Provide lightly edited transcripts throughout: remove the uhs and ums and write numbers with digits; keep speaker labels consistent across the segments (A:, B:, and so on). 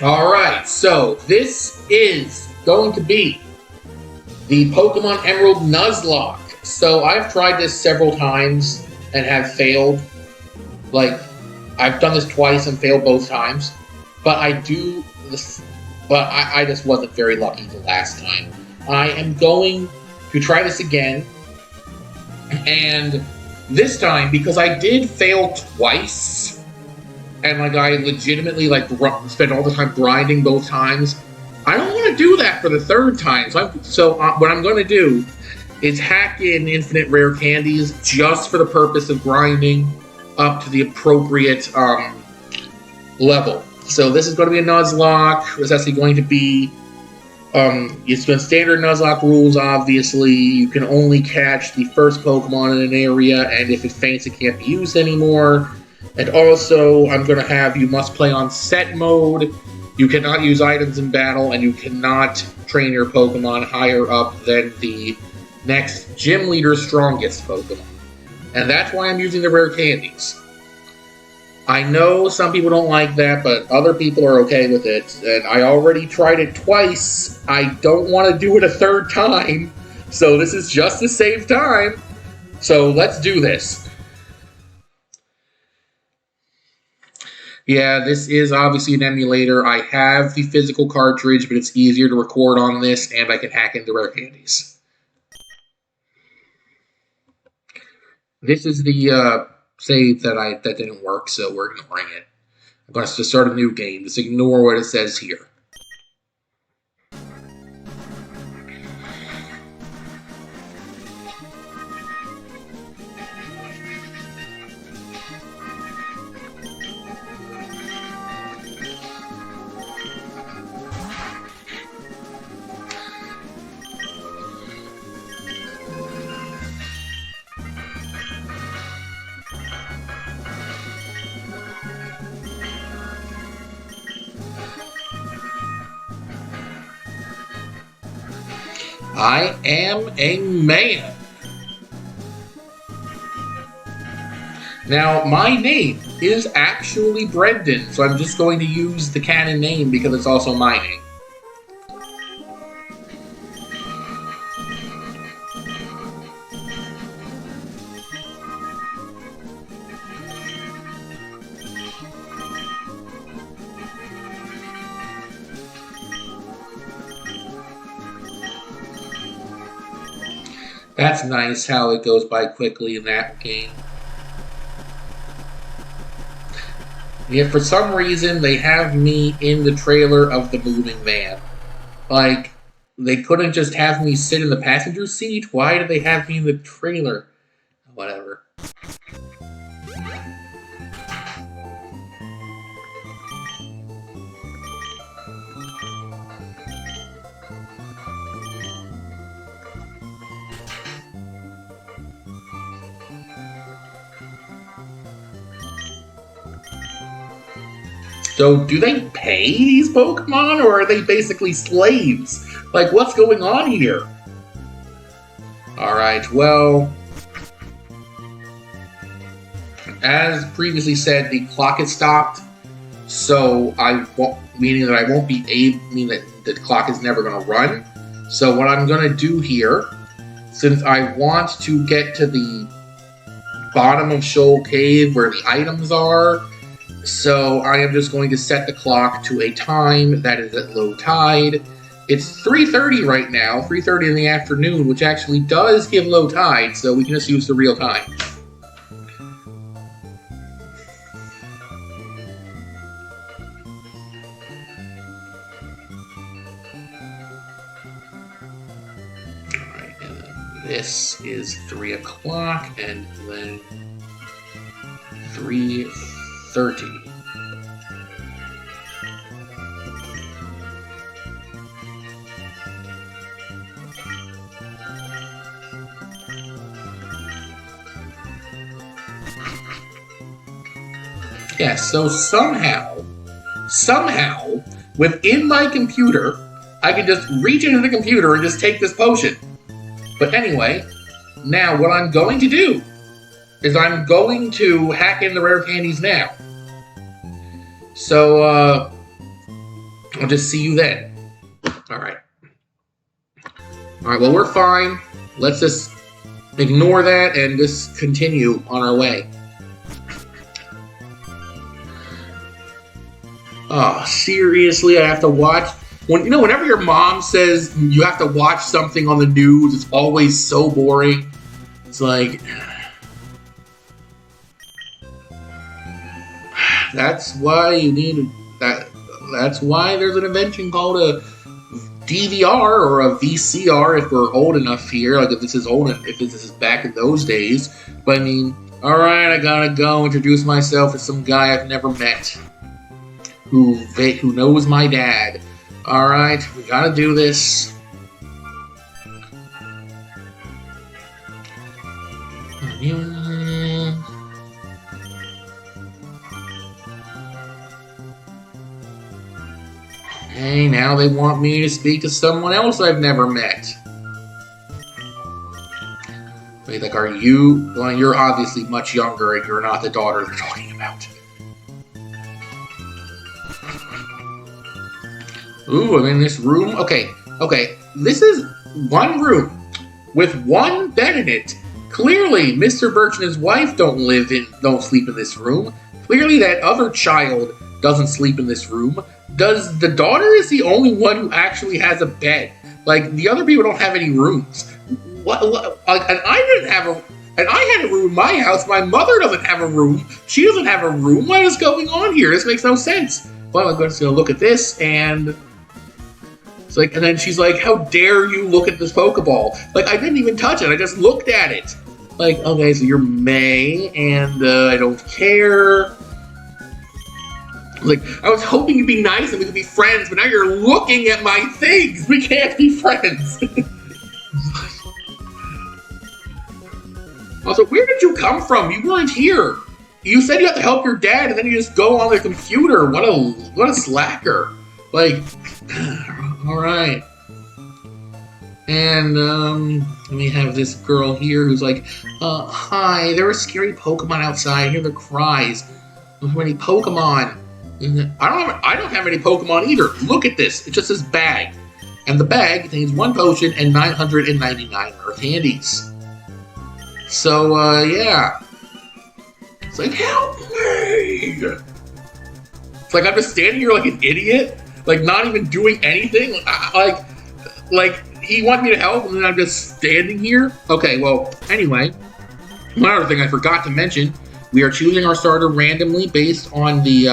A: Alright, so this is going to be the Pokemon Emerald Nuzlocke. So I've tried this several times and have failed. Like, I've done this twice and failed both times. But I just wasn't very lucky the last time. I am going to try this again. And this time, because I did fail twice, and like I legitimately spent all the time grinding both times, I don't want to do that for the third time. So what I'm going to do is hack in infinite rare candies just for the purpose of grinding up to the appropriate level. So this is going to be a Nuzlocke. It's actually going to be it's been standard Nuzlocke rules, obviously. You can only catch the first Pokemon in an area, and if it faints, it can't be used anymore. And also, I'm going to have you must play on set mode. You cannot use items in battle, and you cannot train your Pokemon higher up than the next gym leader's strongest Pokemon. And that's why I'm using the rare candies. I know some people don't like that, but other people are okay with it. And I already tried it twice. I don't want to do it a third time. So this is just to save time. So let's do this. Yeah, this is obviously an emulator. I have the physical cartridge, but it's easier to record on this, and I can hack into rare candies. This is the save that didn't work, so we're ignoring it. I'm going to start a new game. Just ignore what it says here. I am a man. Now, my name is actually Brendan, so I'm just going to use the canon name because it's also my name. That's nice how it goes by quickly in that game. Yet for some reason, they have me in the trailer of the moving van. Like, they couldn't just have me sit in the passenger seat? Why do they have me in the trailer? Whatever. So, do they pay these Pokemon, or are they basically slaves? Like, what's going on here? Alright, well... as previously said, the clock has stopped, so meaning that I won't be able... meaning that the clock is never going to run. So what I'm going to do here, since I want to get to the bottom of Shoal Cave where the items are, So I am just going to set the clock to a time that is at low tide. It's 3:30 right now, 3:30 in the afternoon, which actually does give low tide, so we can just use the real time. Alright, and then this is 3 o'clock, and then 3:30. Yes, so somehow, within my computer, I can just reach into the computer and just take this potion. But anyway, now what I'm going to do is I'm going to hack in the rare candies now. So, I'll just see you then. Alright. Alright, well, we're fine. Let's just ignore that and just continue on our way. Oh, seriously, I have to watch... whenever your mom says you have to watch something on the news, it's always so boring. It's like... That's why you need... That's why there's an invention called a DVR or a VCR if we're old enough here. Like, if this is back in those days. But, I mean, alright, I gotta go introduce myself to some guy I've never met. Who knows my dad. Alright, we gotta do this. Hey, now they want me to speak to someone else I've never met. Wait, like, are you... Well, you're obviously much younger and you're not the daughter they're talking about. Ooh, I'm in this room. Okay. This is one room with one bed in it. Clearly, Mr. Birch and his wife don't sleep in this room. Clearly, that other child doesn't sleep in this room. Does the daughter is the only one who actually has a bed? Like, the other people don't have any rooms. What? And I had a room in my house. My mother doesn't have a room. She doesn't have a room. What is going on here? This makes no sense. Well, I'm going to look at this and... It's like, and then she's like, how dare you look at this Pokeball? Like, I didn't even touch it. I just looked at it. Like, okay, so you're May, and I don't care. Like, I was hoping you'd be nice and we could be friends, but now you're looking at my things. We can't be friends. Also, where did you come from? You weren't here. You said you have to help your dad, and then you just go on the computer. What a slacker. Like... Alright. And, we have this girl here who's like, hi, there are scary Pokemon outside. I hear the cries. I don't have any Pokemon. I don't have any Pokemon either. Look at this. It just says bag. And the bag contains 1 potion and 999 rare candies. So, yeah. It's like, help me! It's like I'm just standing here like an idiot. Like, not even doing anything? Like, he wanted me to help, and then I'm just standing here? Okay, well, anyway. One other thing I forgot to mention. We are choosing our starter randomly based on the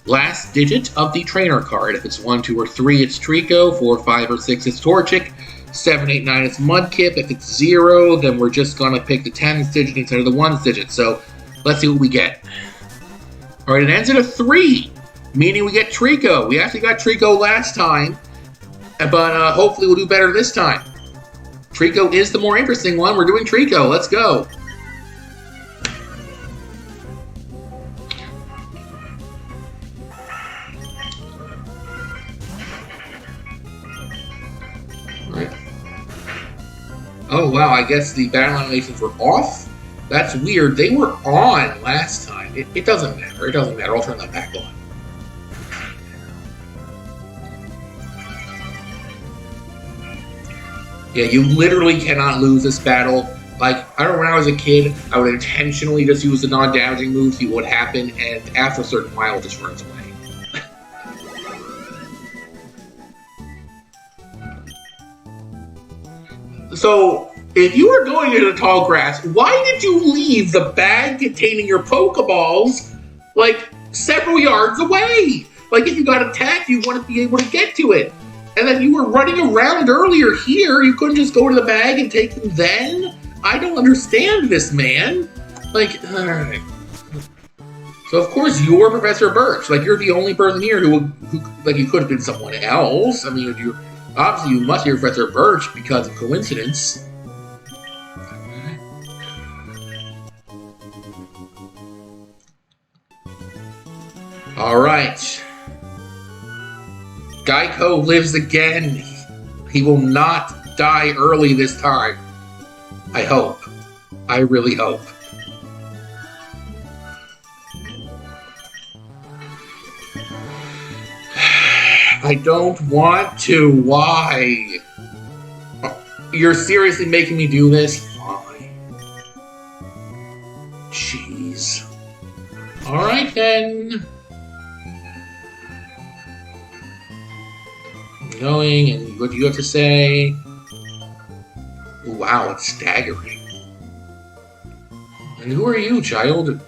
A: last digit of the trainer card. If it's 1, 2, or 3, it's Trico. 4, 5, or 6, it's Torchic. 7, 8, 9, it's Mudkip. If it's 0, then we're just going to pick the 10th digit instead of the 1st digit. So, let's see what we get. Alright, it ends at a 3. Meaning we get Trico. We actually got Trico last time, but hopefully we'll do better this time. Trico is the more interesting one. We're doing Trico. Let's go. All right. Oh, wow. I guess the battle animations were off? That's weird. They were on last time. It doesn't matter. It doesn't matter. I'll turn that back on. Yeah, you literally cannot lose this battle. Like, I don't know, when I was a kid, I would intentionally just use the non-damaging move, see what would happen, and after a certain while, it just runs away. So, if you were going into the tall grass, why did you leave the bag containing your Pokeballs, like, several yards away? Like, if you got attacked, you wouldn't be able to get to it. And then you were running around earlier here, you couldn't just go to the bag and take them then? I don't understand this, man. Like, alright. So, of course, you're Professor Birch. Like, you're the only person here who like, you could have been someone else. I mean, you're... Obviously, you must be Professor Birch because of coincidence. Alright. Geico lives again. He will not die early this time. I hope. I really hope. I don't want to. Why? You're seriously making me do this? Fine. Jeez. Alright then. Going, and what do you have to say? Wow, it's staggering. And who are you, child?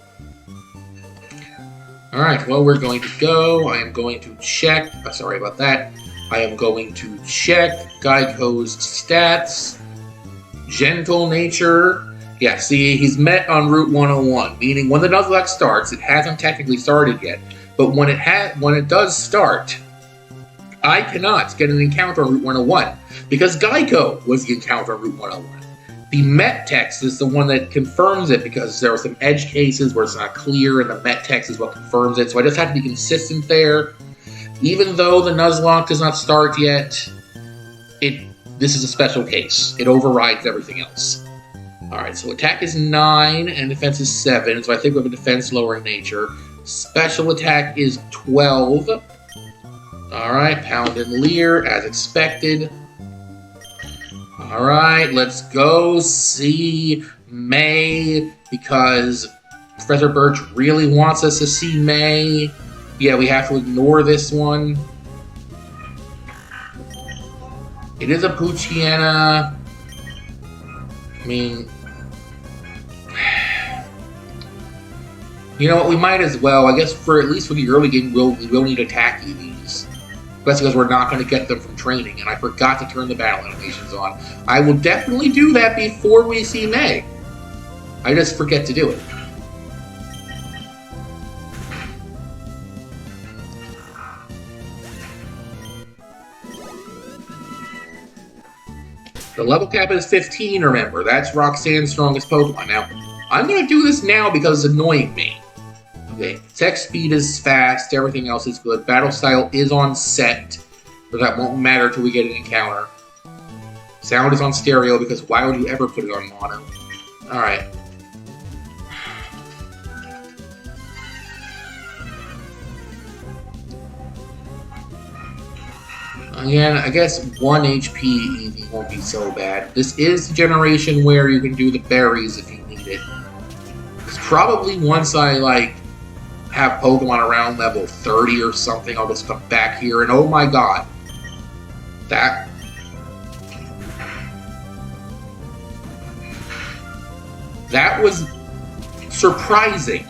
A: Alright, well, we're going to go. I am going to check. Sorry about that. I am going to check Geico's stats. Gentle nature. Yeah, see, he's met on Route 101, meaning when the Nuzlocke starts, it hasn't technically started yet. But when it does start, I cannot get an encounter on Route 101 because Geico was the encounter on Route 101. The Met text is the one that confirms it because there are some edge cases where it's not clear, and the Met text is what confirms it. So I just have to be consistent there. Even though the Nuzlocke does not start yet, this is a special case. It overrides everything else. Alright, so attack is 9 and defense is 7, so I think we have a defense lowering nature. Special attack is 12. Alright, Pound and Leer, as expected. Alright, let's go see May, because Professor Birch really wants us to see May. Yeah, we have to ignore this one. It is a Poochyena. I mean... You know what, we might as well. I guess for at least for the early game, we will need attack EVs. That's because we're not going to get them from training, and I forgot to turn the battle animations on. I will definitely do that before we see May. I just forget to do it. The level cap is 15, remember. That's Roxanne's strongest Pokemon. Now, I'm going to do this now because it's annoying me. Okay, attack speed is fast, everything else is good. Battle style is on set, but that won't matter till we get an encounter. Sound is on stereo because why would you ever put it on mono? Alright. Again, I guess 1 HP EV won't be so bad. This is the generation where you can do the berries if you need it. It's probably once I, have Pokemon around level 30 or something, I'll just come back here and oh my god. That was surprising,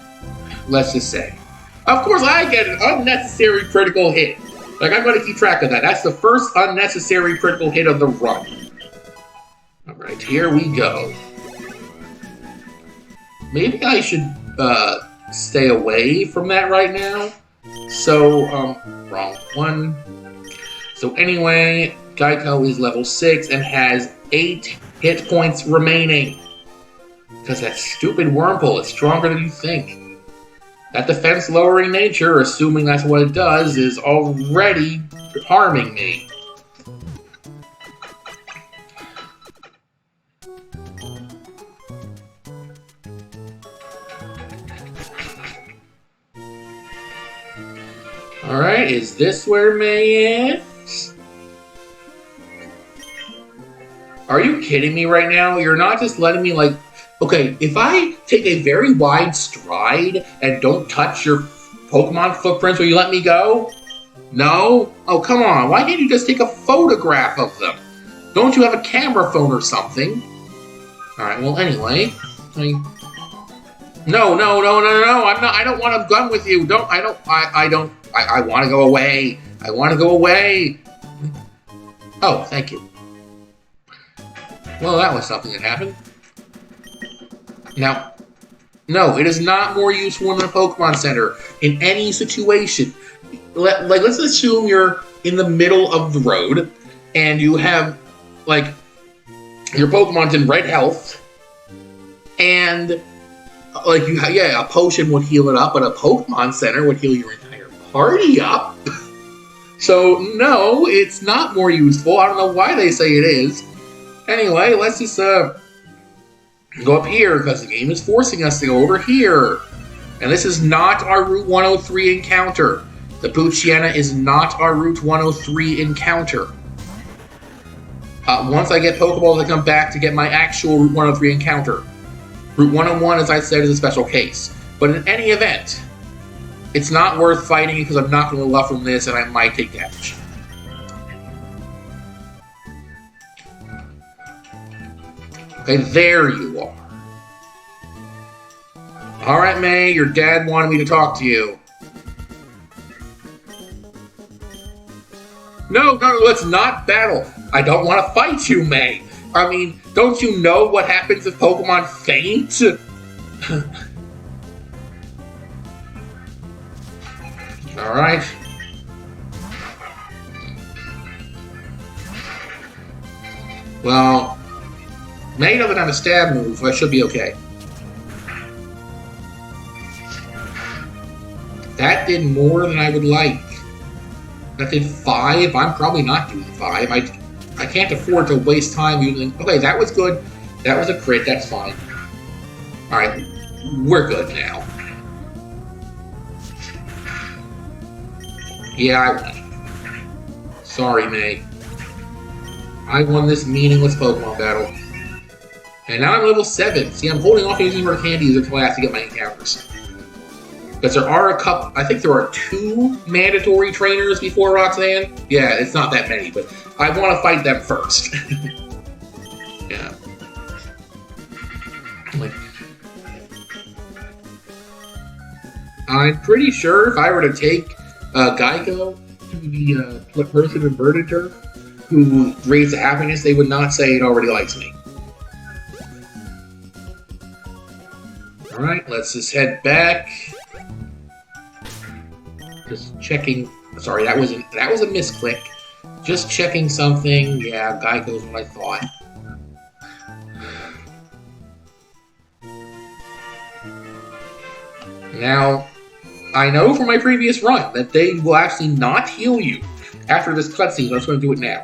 A: let's just say. Of course, I get an unnecessary critical hit. Like, I'm going to keep track of that. That's the first unnecessary critical hit of the run. Alright, here we go. Maybe I should, stay away from that right now. So, wrong one. So anyway, Geico is level 6 and has 8 hit points remaining. Because that stupid Wurmple is stronger than you think. That defense lowering nature, assuming that's what it does, is already harming me. Alright, is this where May is? Are you kidding me right now? You're not just letting me, like... Okay, if I take a very wide stride and don't touch your Pokemon footprints, will you let me go? No? Oh, come on. Why can't you just take a photograph of them? Don't you have a camera phone or something? Alright, well, anyway. No, I'm not. I don't want a gun with you. I want to go away. I want to go away. Oh, thank you. Well, that was something that happened. Now, no, it is not more useful in a Pokemon Center in any situation. Let's assume you're in the middle of the road and you have, like, your Pokemon's in red health, and, like, a potion would heal it up, but a Pokemon Center would heal your entire party up. So, no, it's not more useful. I don't know why they say it is. Anyway, let's just, go up here, because the game is forcing us to go over here. And this is not our Route 103 encounter. The Poochyena is not our Route 103 encounter. Once I get Pokeballs, I come back to get my actual Route 103 encounter. Route 101, as I said, is a special case. But in any event, it's not worth fighting because I'm not going to love from this and I might take damage. Okay, there you are. Alright, May, your dad wanted me to talk to you. No, let's not battle. I don't want to fight you, May. I mean, don't you know what happens if Pokemon faint? Alright. Well, May doesn't have a stab move, so I should be okay. That did more than I would like. That did 5. I'm probably not doing 5. I can't afford to waste time using... Okay, that was good. That was a crit. That's fine. Alright, we're good now. Yeah, I won. Sorry, May. I won this meaningless Pokemon battle. And now I'm level 7. See, I'm holding off using more candies until I have to get my encounters. Because there are a couple... I think there are 2 mandatory trainers before Roxanne. Yeah, it's not that many, but I want to fight them first. Yeah. Like... I'm pretty sure if I were to take Geico to the person in Verdinger who rates happiness, they would not say it already likes me. Alright, let's just head back. Just checking. Sorry, that was a misclick. Just checking something. Yeah, Geico's what I thought. Now, I know from my previous run that they will actually not heal you after this cutscene, so I'm just going to do it now.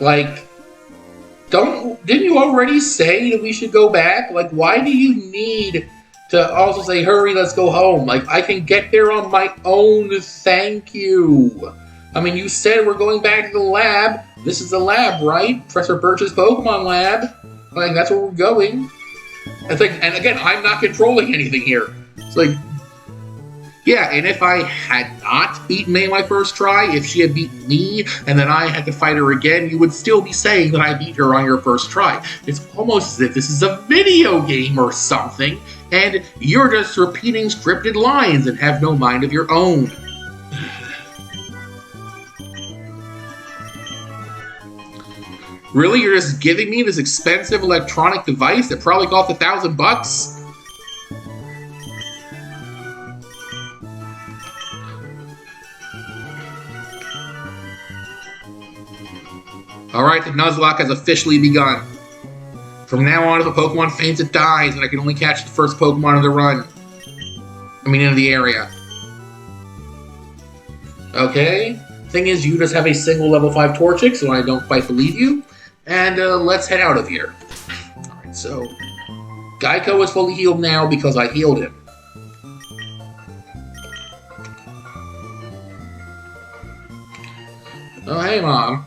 A: Like, didn't you already say that we should go back? Like, why do you need to also say, hurry, let's go home? Like, I can get there on my own, thank you. I mean, you said we're going back to the lab. This is the lab, right? Professor Birch's Pokemon lab. Like, that's where we're going. It's like, and again, I'm not controlling anything here. It's like, yeah, and if I had not beaten May my first try, if she had beaten me, and then I had to fight her again, you would still be saying that I beat her on your first try. It's almost as if this is a video game or something, and you're just repeating scripted lines and have no mind of your own. Really? You're just giving me this expensive electronic device that probably cost $1,000? Alright, the Nuzlocke has officially begun. From now on, if a Pokemon faints, it dies, and I can only catch the first Pokemon of the run. I mean, in the area. Okay. Thing is, you just have a single level 5 Torchic, so I don't quite believe you. And let's head out of here. Alright, so Geico is fully healed now because I healed him. Oh, hey, Mom.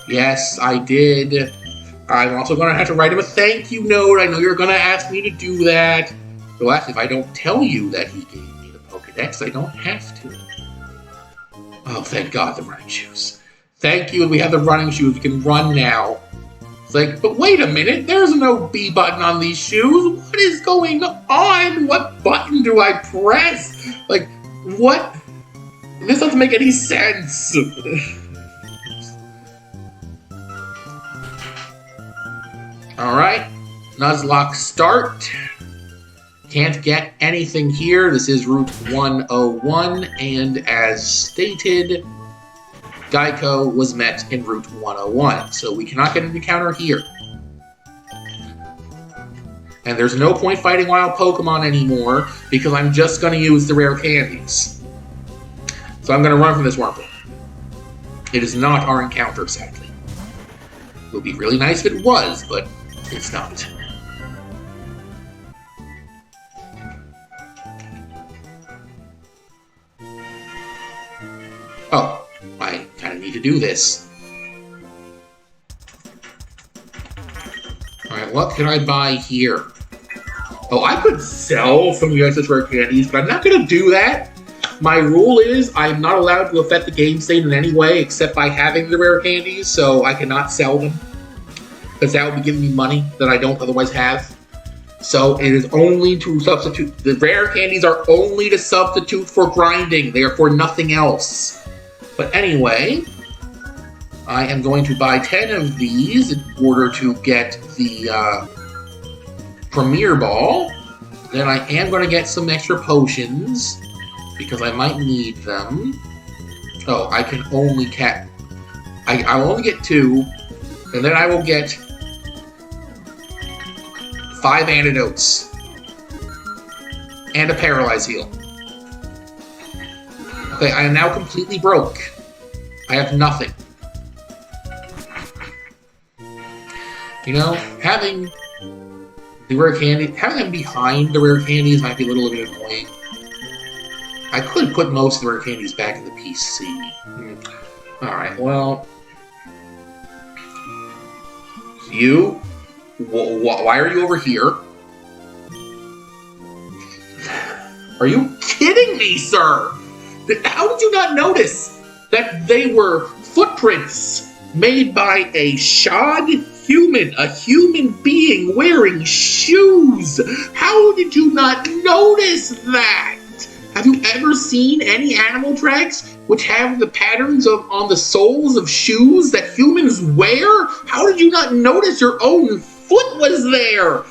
A: Yes, I did. I'm also going to have to write him a thank you note. I know you're going to ask me to do that. Well, actually, if I don't tell you that he gave me the Pokedex, I don't have to. Oh, thank God, the running shoes. Thank you, we have the running shoes. We can run now. It's like, but wait a minute, there's no B button on these shoes. What is going on? What button do I press? Like, what? This doesn't make any sense. Alright, Nuzlocke start. Can't get anything here. This is Route 101, and as stated, Geico was met in Route 101, so we cannot get an encounter here. And there's no point fighting wild Pokemon anymore, because I'm just going to use the rare candies. So I'm going to run from this Wurmple. It is not our encounter, sadly. It would be really nice if it was, but it's not. Oh, I kind of need to do this. Alright, what can I buy here? Oh, I could sell some of you guys' rare candies, but I'm not going to do that. My rule is I'm not allowed to affect the game state in any way except by having the rare candies, so I cannot sell them. Because that would be giving me money that I don't otherwise have. So it is only to substitute. The rare candies are only to substitute for grinding. They are for nothing else. But anyway, I am going to buy 10 of these in order to get the Premier Ball. Then I am going to get some extra potions because I might need them. Oh, I can only get... I will only get 2, and then I will get 5 antidotes and a paralyze heal. Okay, I am now completely broke. I have nothing. You know, having the rare candy, having them behind the rare candies might be a little bit annoying. I could put most of the rare candies back in the PC. Alright, well... You? Why are you over here? Are you kidding me, sir? How did you not notice that they were footprints made by a shod human, a human being wearing shoes? How did you not notice that? Have you ever seen any animal tracks which have the patterns on the soles of shoes that humans wear? How did you not notice your own foot was there?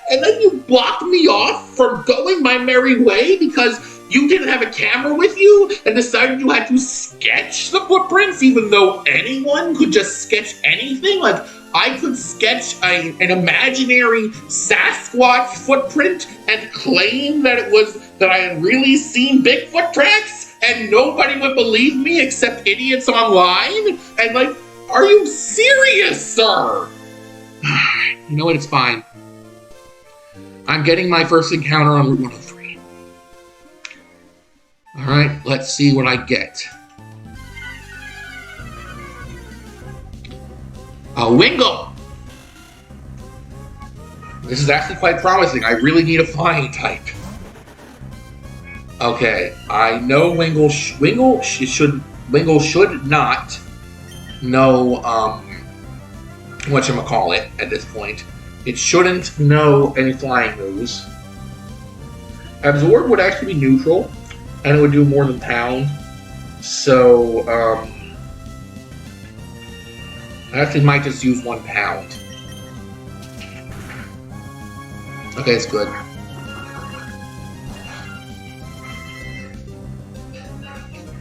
A: And then you blocked me off from going my merry way because you didn't have a camera with you and decided you had to sketch the footprints even though anyone could just sketch anything? Like, I could sketch an imaginary Sasquatch footprint and claim that I had really seen Bigfoot tracks and nobody would believe me except idiots online? And like, are you serious, sir? You know what, it's fine. I'm getting my first encounter on Route 103. Alright, let's see what I get. A Wingull! This is actually quite promising. I really need a flying type. Okay, I know Wingull should not know whatchamacallit at this point. It shouldn't know any flying moves. Absorb would actually be neutral, and it would do more than pound. So, I actually might just use 1 pound. Okay, it's good.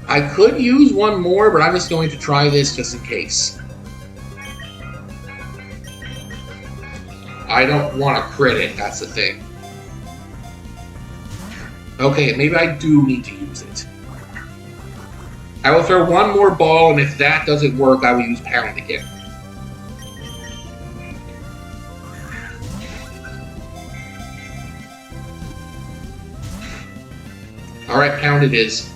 A: I could use 1 more, but I'm just going to try this just in case. I don't want to crit it, that's the thing. Okay, maybe I do need to use it. I will throw one more ball, and if that doesn't work, I will use Pound again. Alright, Pound it is.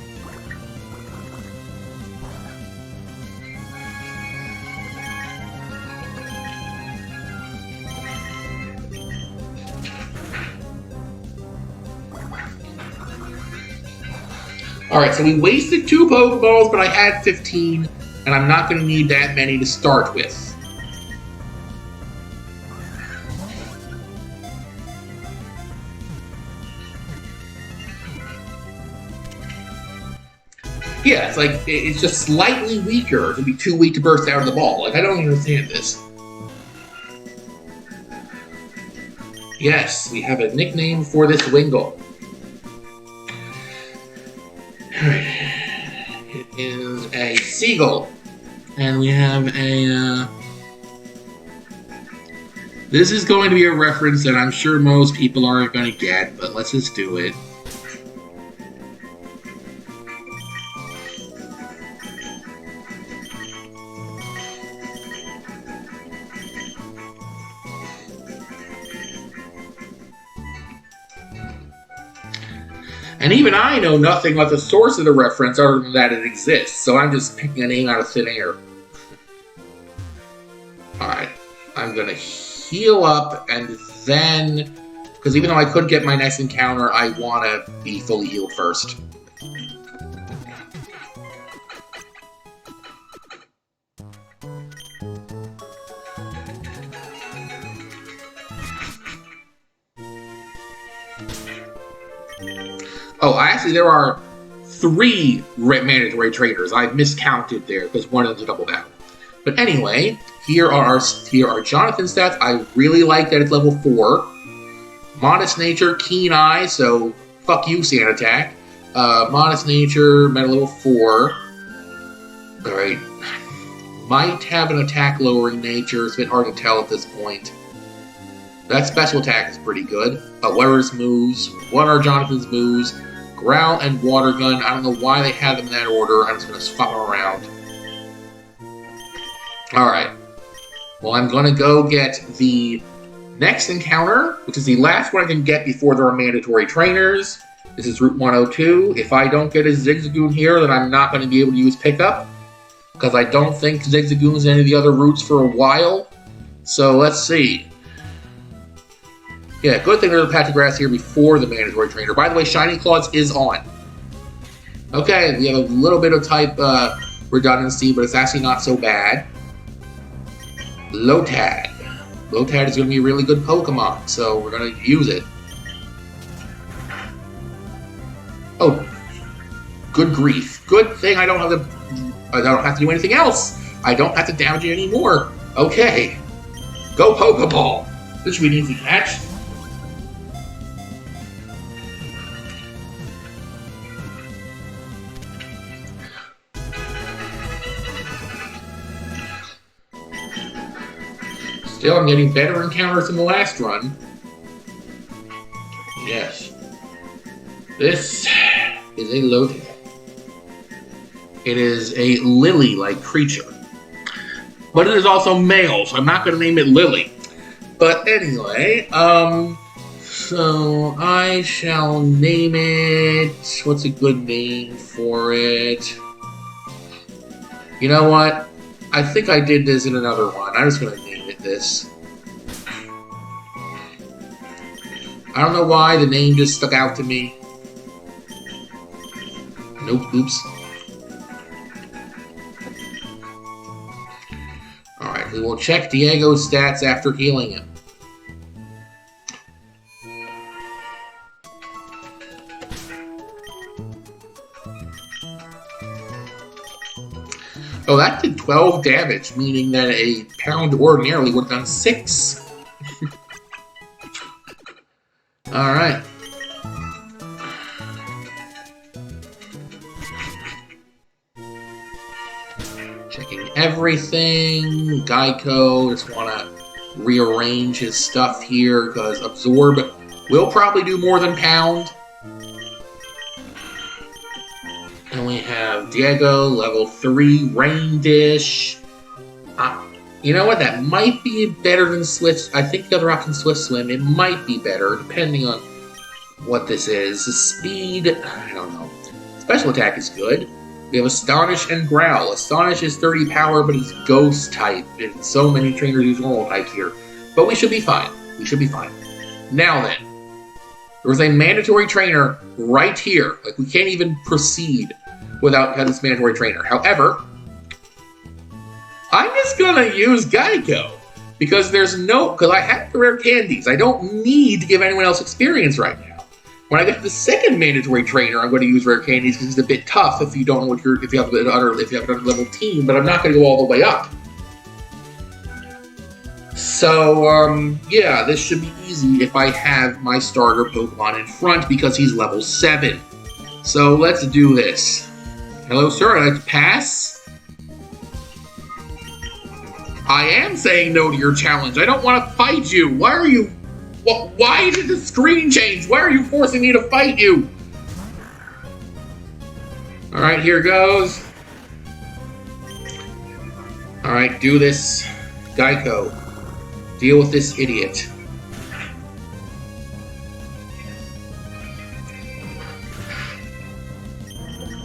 A: Alright, so we wasted 2 Pokeballs, but I had 15, and I'm not going to need that many to start with. Yeah, it's like, it's just slightly weaker to be too weak to burst out of the ball. Like, I don't understand this. Yes, we have a nickname for this Wingull. It is a Seagull. And we have a, This is going to be a reference that I'm sure most people aren't going to get, but let's just do it. And even I know nothing about the source of the reference other than that it exists, so I'm just picking a name out of thin air. Alright, I'm gonna heal up, and then... Because even though I could get my next encounter, I want to be fully healed first. Oh, actually, there are 3 mandatory trainers. I miscounted there because one of them's a double battle. But anyway, here are Jonathan's stats. I really like that it's level 4. Modest Nature, Keen Eye, so fuck you, Sand Attack. Modest Nature, Meta level 4. Alright. Might have an attack lowering nature. It's a bit hard to tell at this point. That special attack is pretty good. What are his moves? What are Jonathan's moves? Growl and Water Gun. I don't know why they have them in that order. I'm just going to swap them around. Alright. Well, I'm going to go get the next encounter, which is the last one I can get before there are mandatory trainers. This is Route 102. If I don't get a Zigzagoon here, then I'm not going to be able to use Pickup, because I don't think Zigzagoon's in any of the other routes for a while. So, let's see. Yeah, good thing there's a patch of grass here before the mandatory trainer. By the way, Shining Claws is on. Okay, we have a little bit of type redundancy, but it's actually not so bad. Lotad. Lotad is going to be a really good Pokemon, so we're going to use it. Oh, good grief. Good thing I don't have to do anything else. I don't have to damage it anymore. Okay. Go Pokeball. This should be an easy catch. Still, I'm getting better encounters than the last run. Yes. This is a Lotad. It is a lily-like creature. But it is also male, so I'm not going to name it Lily. But anyway, so I shall name it... What's a good name for it? You know what? I think I did this in another one. I'm just going to name it this. I don't know why the name just stuck out to me. Nope, oops. Alright, we will check Diego's stats after healing him. Oh, that did 12 damage, meaning that a pound ordinarily would have done 6. Alright. Checking everything. Geico, just want to rearrange his stuff here, because Absorb will probably do more than Pound. And we have Diego, level 3, Rain Dish. You know what? That might be better than Swift. I think the other option, Swift Swim, it might be better, depending on what this is. The speed, I don't know. Special attack is good. We have Astonish and Growl. Astonish is 30 power, but it's Ghost type. And so many trainers use normal types here. But we should be fine. We should be fine. Now then, there was a mandatory trainer right here. Like, we can't even proceed without having this mandatory trainer. However, I'm just gonna use Geico. Because because I have the rare candies. I don't need to give anyone else experience right now. When I get to the second mandatory trainer, I'm going to use rare candies because it's a bit tough if you don't know if you have an under level team, but I'm not going to go all the way up. So, yeah, this should be easy if I have my starter Pokemon in front because he's level 7. So, let's do this. Hello, sir, I'd like to pass. I am saying no to your challenge. I don't want to fight you. Why did the screen change? Why are you forcing me to fight you? Alright, here goes. Alright, do this. Geico. Deal with this idiot.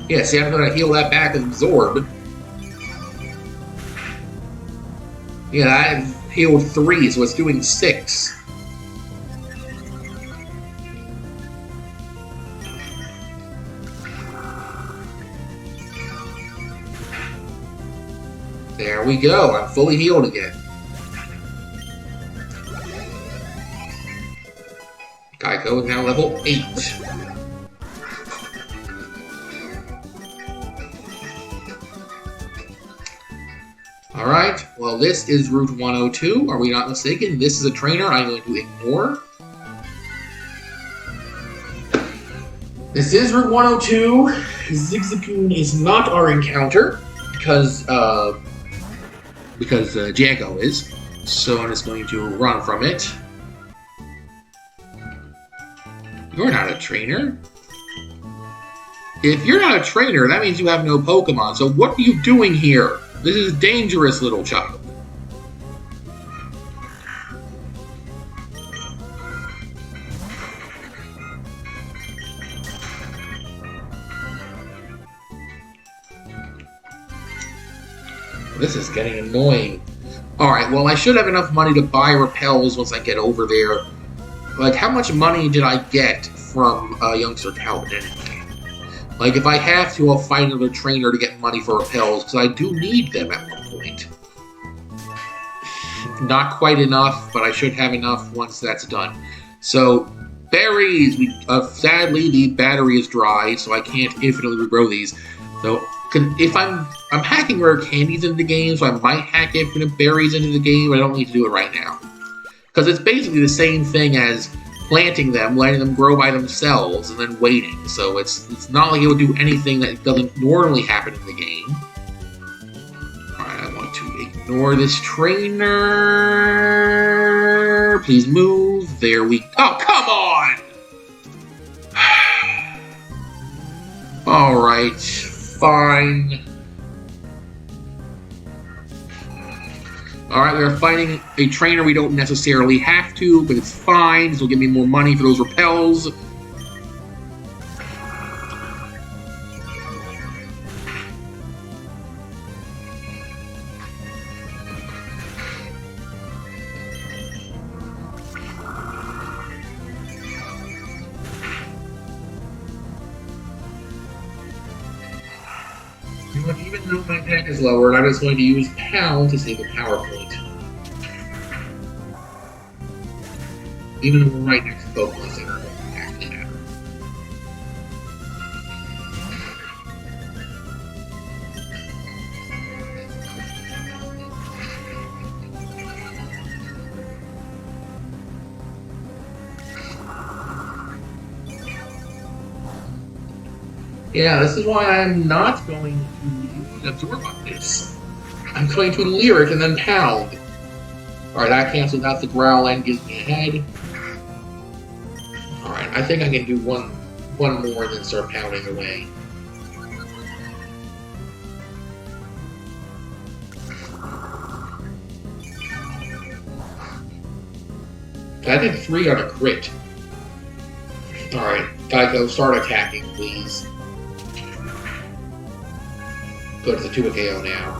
A: Yeah, see, I'm gonna heal that back with Absorb. Yeah, I've healed 3, so it's doing 6. There we go, I'm fully healed again. Geico is now level 8. Alright, well this is Route 102, are we not mistaken? This is a trainer I'm going to ignore. This is Route 102. Zigzagoon is not our encounter, because Diego is. So I'm just going to run from it. You're not a trainer. If you're not a trainer, that means you have no Pokemon. So what are you doing here? This is dangerous, little child. This is getting annoying. Alright, well, I should have enough money to buy repels once I get over there. Like, how much money did I get from Youngster Talent anyway? Like, if I have to, I'll find another trainer to get money for repels, because I do need them at one point. Not quite enough, but I should have enough once that's done. So, berries! Sadly, the battery is dry, so I can't infinitely regrow these. So, if I'm hacking rare candies into the game, so I might hack infinite berries into the game, but I don't need to do it right now. Because it's basically the same thing as planting them, letting them grow by themselves, and then waiting. So it's not like it would do anything that doesn't normally happen in the game. Alright, I want to ignore this trainer. Please move. There we go. Oh, come on! Alright, fine. Alright, we are fighting a trainer we don't necessarily have to, but it's fine. This will give me more money for those repels. Even though my attack is lowered, I'm just going to use Pound to save a power point. Even though we're right next to Pokemon Center, it doesn't actually matter. Yeah, this is why I'm not going to Absorb on this. I'm going to Lyric and then Pound. Alright, that cancels out the Growl and gives me a head. Alright, I think I can do one more and then start pounding away. I did 3 on a crit. Alright, Geico, start attacking, please. Go to the 2 KO now.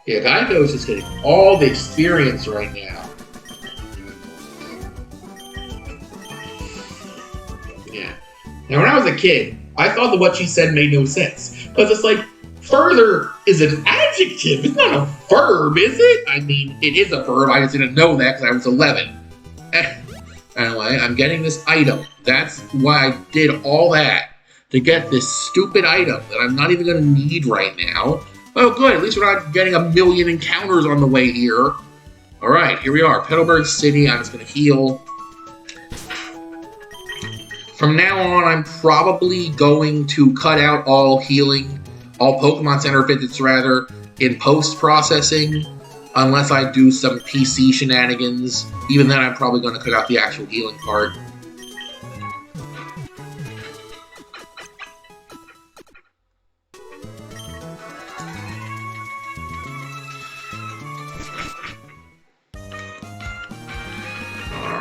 A: Yeah, Geico's just getting all the experience right now. Yeah. Now, when I was a kid, I thought that what she said made no sense. Because it's like, further is an adjective. It's not a verb, is it? I mean, it is a verb. I just didn't know that because I was 11. Anyway, I'm getting this item. That's why I did all that. To get this stupid item that I'm not even going to need right now. Oh, good. At least we're not getting a million encounters on the way here. All right, here we are. Petalburg City. I'm just going to heal. From now on, I'm probably going to cut out all healing, all Pokemon Center visits, rather, in post-processing, unless I do some PC shenanigans. Even then, I'm probably going to cut out the actual healing part.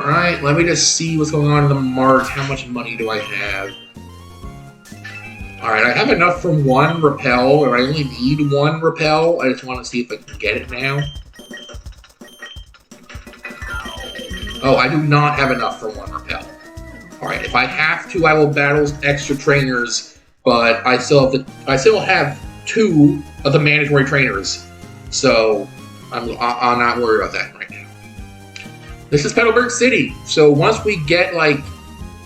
A: Alright, let me just see what's going on in the mart. How much money do I have? Alright, I have enough for 1 repel, or I only need 1 repel. I just want to see if I can get it now. Oh, I do not have enough for 1 repel. Alright, if I have to, I will battle extra trainers, but I still have 2 of the mandatory trainers. So, I'm not worried about that right now. This is Petalburg City, so once we get, like,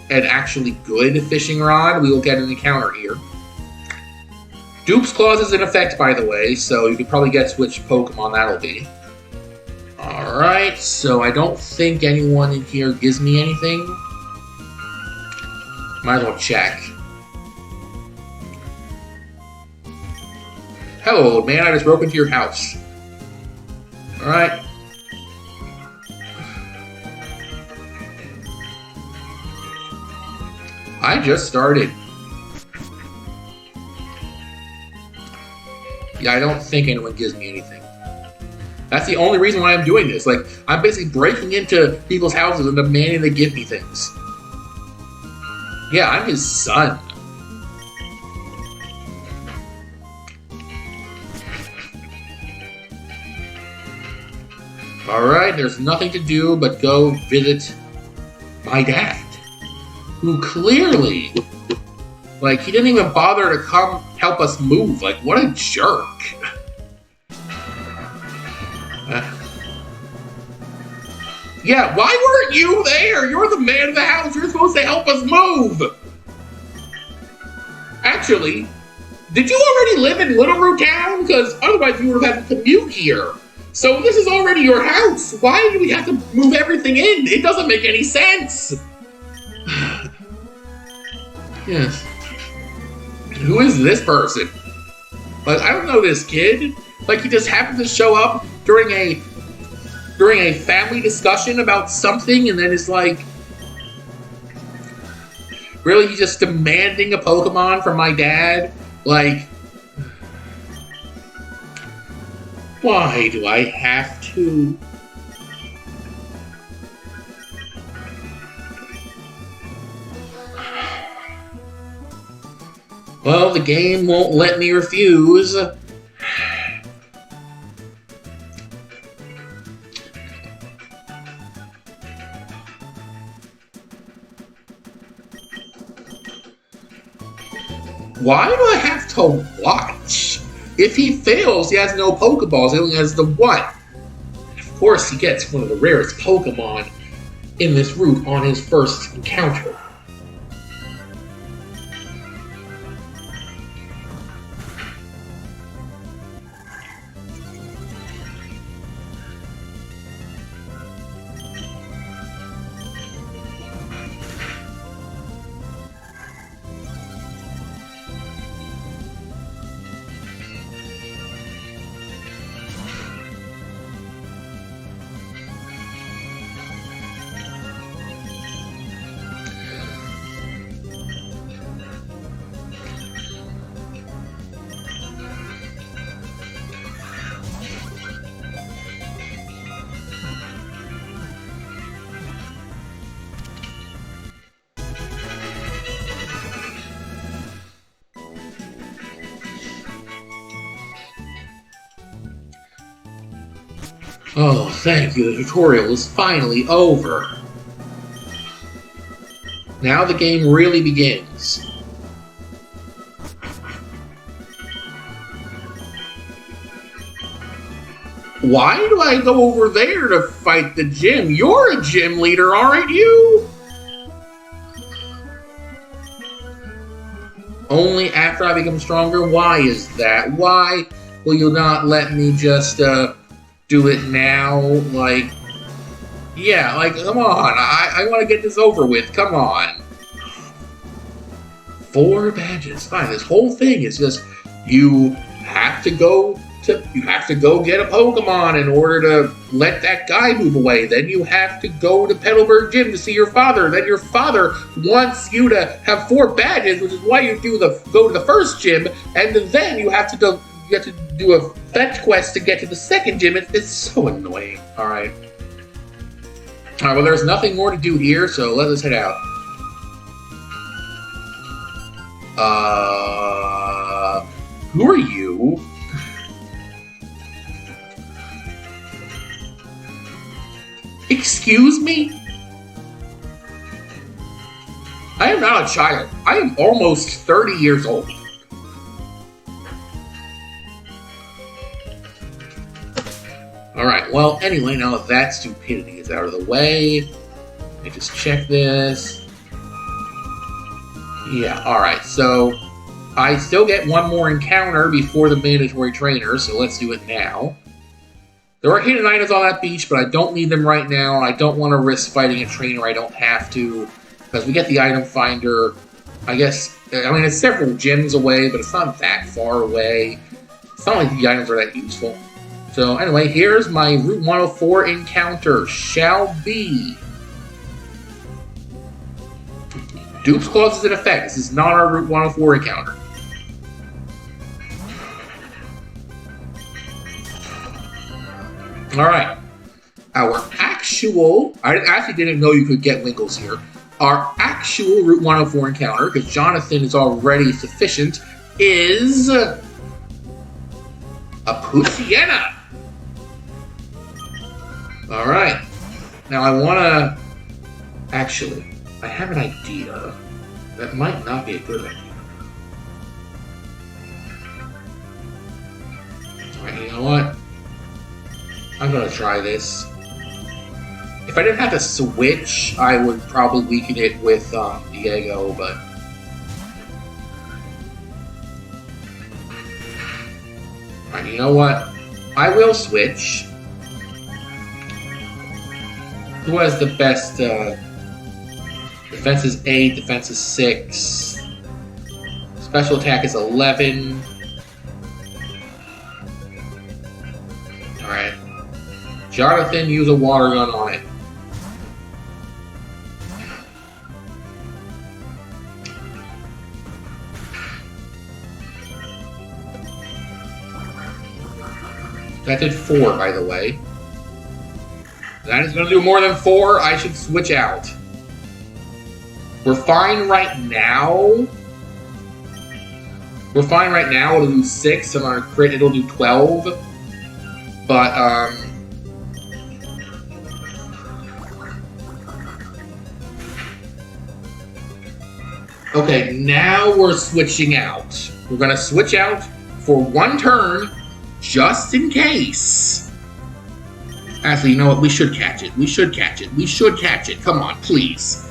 A: an actually good fishing rod, we will get an encounter here. Dupe's Clause is in effect, by the way, so you could probably guess which Pokemon that'll be. Alright, so I don't think anyone in here gives me anything. Might as well check. Hello, old man, I just broke into your house. Alright. I just started. Yeah, I don't think anyone gives me anything. That's the only reason why I'm doing this. Like, I'm basically breaking into people's houses and demanding they give me things. Yeah, I'm his son. Alright, there's nothing to do but go visit my dad. Who clearly, like, he didn't even bother to come help us move. Like, what a jerk. Yeah, why weren't you there? You're the man of the house. You're supposed to help us move. Actually, did you already live in Little Root Town? Because otherwise you would have had to commute here. So this is already your house. Why do we have to move everything in? It doesn't make any sense. Yes. Who is this person? Like, I don't know this kid. Like, he just happened to show up during a family discussion about something, and then it's like, really, he's just demanding a Pokemon from my dad? Like, why do I have to? Well, the game won't let me refuse. Why do I have to watch? If he fails, he has no Pokeballs. He only has the one. Of course, he gets one of the rarest Pokemon in this route on his first encounter. Oh, thank you. The tutorial is finally over. Now the game really begins. Why do I go over there to fight the gym? You're a gym leader, aren't you? Only after I become stronger? Why is that? Why will you not let me just do it now? Like, yeah, like, come on. I want to get this over with. Come on. 4 badges. Fine, this whole thing is just you have to go get a Pokemon in order to let that guy move away. Then you have to go to Petalburg Gym to see your father. Then your father wants you to have 4 badges, which is why you go to the first gym, and then you have to do a fetch quest to get to the second gym. It's so annoying. All right, well, there's nothing more to do here, so let us head out. Who are you? Excuse me? I am not a child. I am almost 30 years old. Alright, well, anyway, now that stupidity is out of the way, let me just check this. Yeah, alright, so I still get one more encounter before the mandatory trainer, so let's do it now. There are hidden items on that beach, but I don't need them right now. I don't want to risk fighting a trainer. I don't have to, because we get the item finder. I mean, it's several gyms away, but it's not that far away. It's not like the items are that useful. So anyway, here's my Route 104 encounter. Shall be. Dupe's Clause is in effect. This is not our Route 104 encounter. Alright, our actual, I actually didn't know you could get Winkles here. Our actual Route 104 encounter, because Jonathan is already sufficient, is a Poochyena. Alright, now I want to, actually, I have an idea that might not be a good idea. Alright, you know what? I'm gonna try this. If I didn't have to switch, I would probably weaken it with Diego, but... Alright, you know what? I will switch. Who has the best, defense is 8, defense is 6. Special attack is 11. Alright. Jonathan, use a water gun on it. That did 4, by the way. That is going to do more than 4. I should switch out. We're fine right now. We're fine right now. It'll do 6. And on a crit, it'll do 12. But, okay, now we're switching out. We're going to switch out for 1 turn, just in case. Actually, you know what? We should catch it. We should catch it. We should catch it. Come on, please.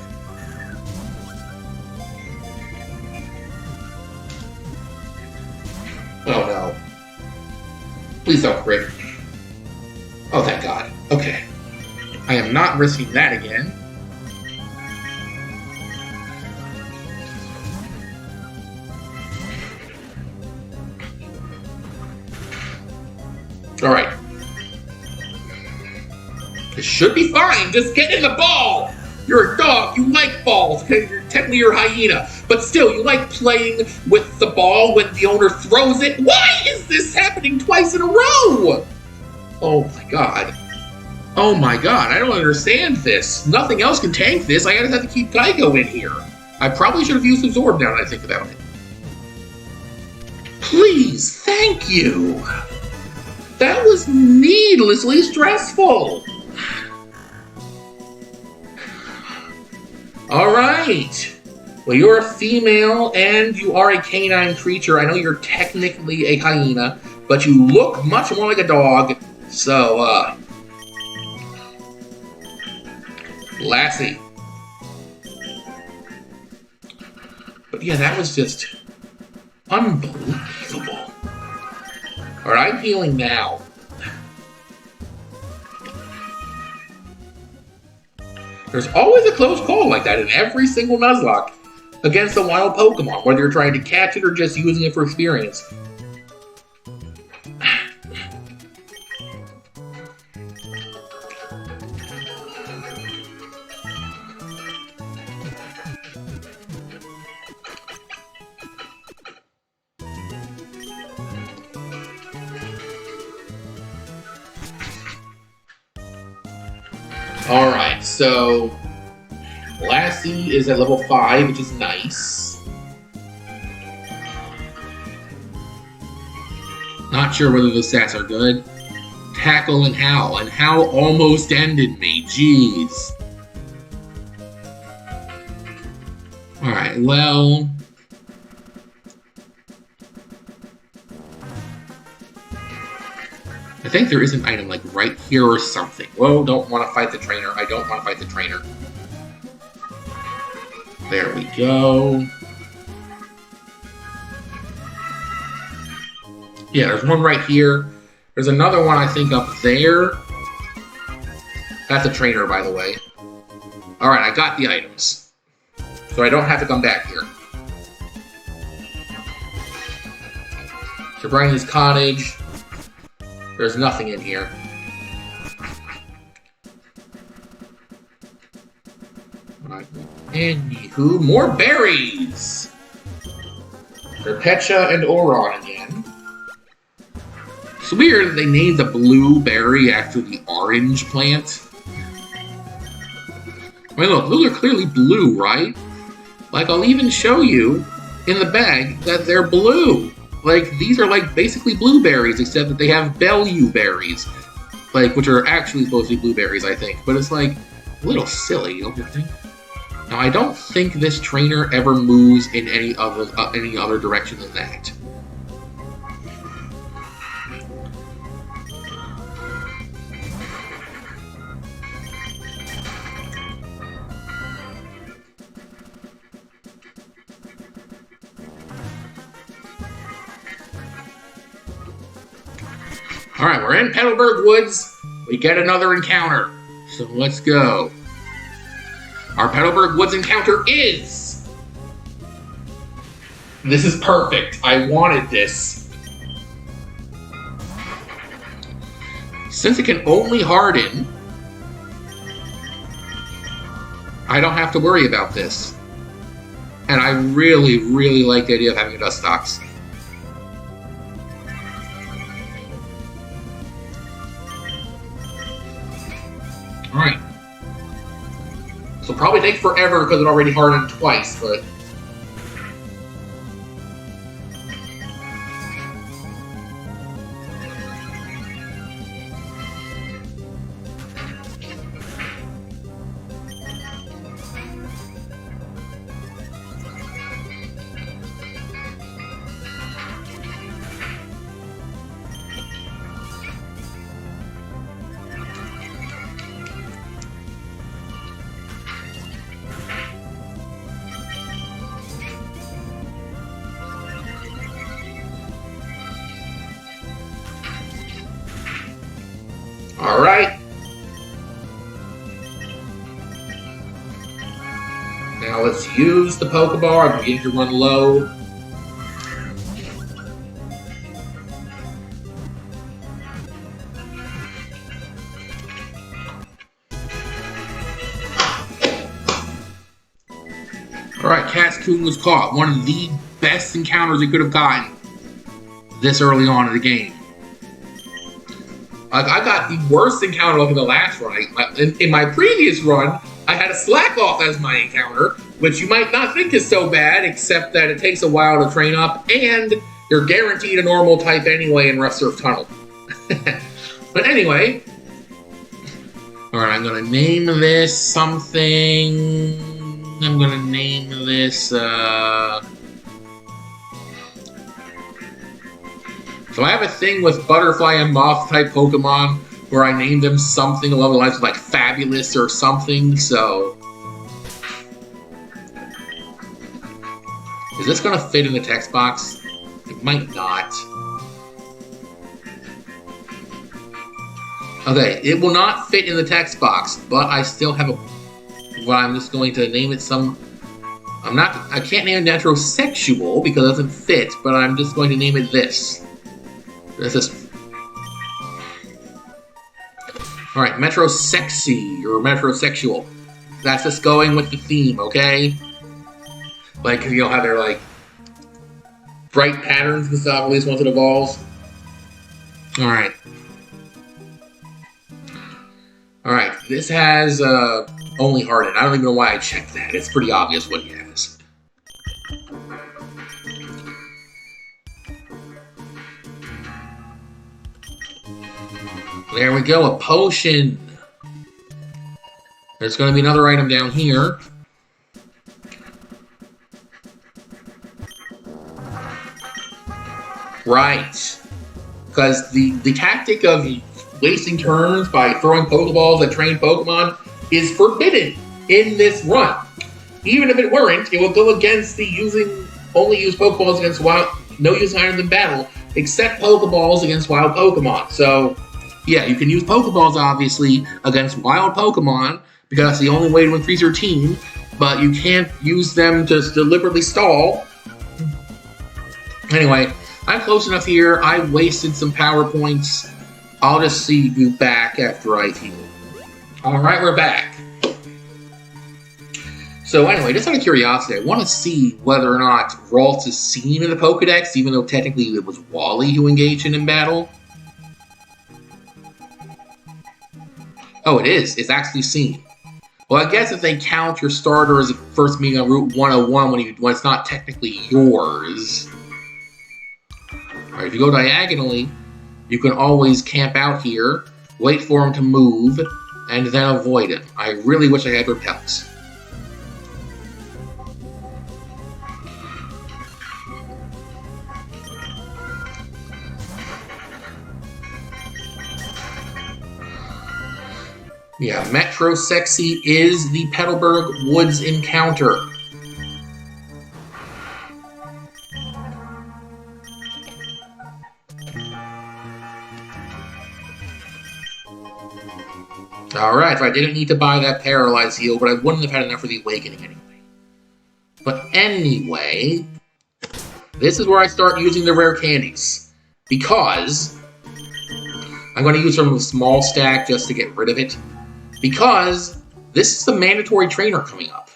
A: Oh, no. Please don't crit. Oh, thank God. Okay. I am not risking that again. Alright. It should be fine. Just get in the ball! You're a dog. You like balls. Technically, you're a hyena. But still, you like playing with the ball when the owner throws it. Why is this happening twice in a row? Oh my God. Oh my God. I don't understand this. Nothing else can tank this. I just have to keep Geico in here. I probably should have used Absorb now that I think about it. Please, thank you. That was needlessly stressful. All right. Well, you're a female and you are a canine creature. I know you're technically a hyena, but you look much more like a dog. So, Lassie. But yeah, that was just unbelievable. All right, I'm healing now. There's always a close call like that in every single Nuzlocke against a wild Pokemon, whether you're trying to catch it or just using it for experience. Alright, so Lassie is at level 5, which is nice. Not sure whether the stats are good. Tackle and Howl almost ended me, jeez. Alright, well... I think there is an item, like, right here or something. Whoa, don't want to fight the trainer. I don't want to fight the trainer. There we go. Yeah, there's one right here. There's another one, I think, up there. That's a trainer, by the way. Alright, I got the items. So I don't have to come back here. Sabrina's Cottage. There's nothing in here. Alright, anywho, more berries! Perpetua and Oron again. It's weird that they named the blue berry after the orange plant. I mean, look, those are clearly blue, right? Like, I'll even show you in the bag that they're blue. Like, these are, like, basically blueberries, except that they have Bellew berries. Like, which are actually supposed to be blueberries, I think. But it's, like, a little silly, don't you think? Now, I don't think this trainer ever moves in any other direction than that. Alright, we're in Petalburg Woods. We get another encounter. So let's go. Our Petalburg Woods encounter is... This is perfect. I wanted this. Since it can only harden, I don't have to worry about this. And I really, really like the idea of having Dustox. Alright. This will probably take forever because it already hardened twice, but... Alright. Now let's use the Pokeball. I'm beginning to run low. Alright, Cascoon was caught. One of the best encounters he could have gotten this early on in the game. Like, I got the worst encounter in the last run. In my previous run, I had a Slack Off as my encounter, which you might not think is so bad, except that it takes a while to train up, and you're guaranteed a normal type anyway in Rough Surf Tunnel. But anyway, alright, I'm gonna name this something. I'm gonna name this, So I have a thing with butterfly and moth type Pokemon where I named them something along the lines of like Fabulous or something, so. Is this gonna fit in the text box? It might not. Okay, it will not fit in the text box, but I still have a. Well, I'm just going to name it some. I can't name it Metrosexual because it doesn't fit, but I'm just going to name it this. This is. Alright, Metrosexy or Metrosexual. That's just going with the theme, okay? Like, you know how they're like bright patterns and stuff, at least once it evolves. Alright. Alright, this has only Harden. I don't even know why I checked that. It's pretty obvious what he has. There we go, a potion. There's going to be another item down here. Right. Because the tactic of wasting turns by throwing Pokeballs at trained Pokemon is forbidden in this run. Even if it weren't, it will go against the only use Pokeballs against wild, no use items in battle, except Pokeballs against wild Pokemon. So, yeah, you can use Pokeballs, obviously, against wild Pokemon, because that's the only way to increase your team, but you can't use them to deliberately stall. Anyway, I'm close enough here. I wasted some power points. I'll just see you back after I heal. Alright, we're back. So anyway, just out of curiosity, I want to see whether or not Ralts is seen in the Pokedex, even though technically it was Wally who engaged in battle. Oh, it is. It's actually seen. Well, I guess if they count your starter as a first meeting on Route 101 when it's not technically yours. Alright, if you go diagonally, you can always camp out here, wait for him to move, and then avoid him. I really wish I had repels. Yeah, Metro Sexy is the Petalburg Woods encounter. Alright, so I didn't need to buy that Paralyze heal, but I wouldn't have had enough for the Awakening anyway. But anyway, this is where I start using the rare candies. Because I'm going to use from a small stack just to get rid of it. Because this is the mandatory trainer coming up.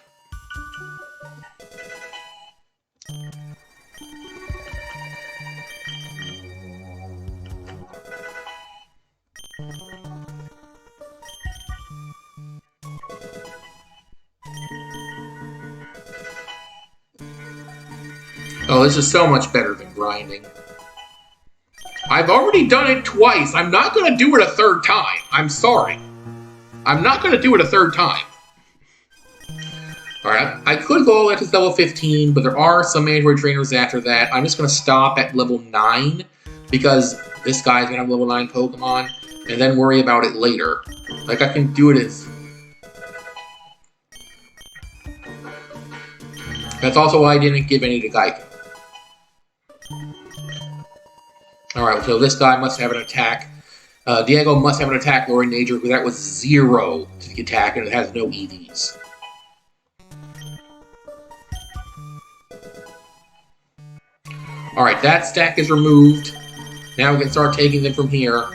A: Oh, this is so much better than grinding. I've already done it twice. I'm not going to do it a third time. I'm sorry. I'm not going to do it a third time. Alright, I could go all the way to level 15, but there are some mandatory trainers after that. I'm just going to stop at level 9, because this guy's going to have level 9 Pokemon, and then worry about it later. Like, I can do it as... That's also why I didn't give any to Geico. Alright, so this guy must have an attack. Diego must have an attack lowering nature, because that was 0 to the attack, and it has no EVs. Alright, that stack is removed. Now we can start taking them from here.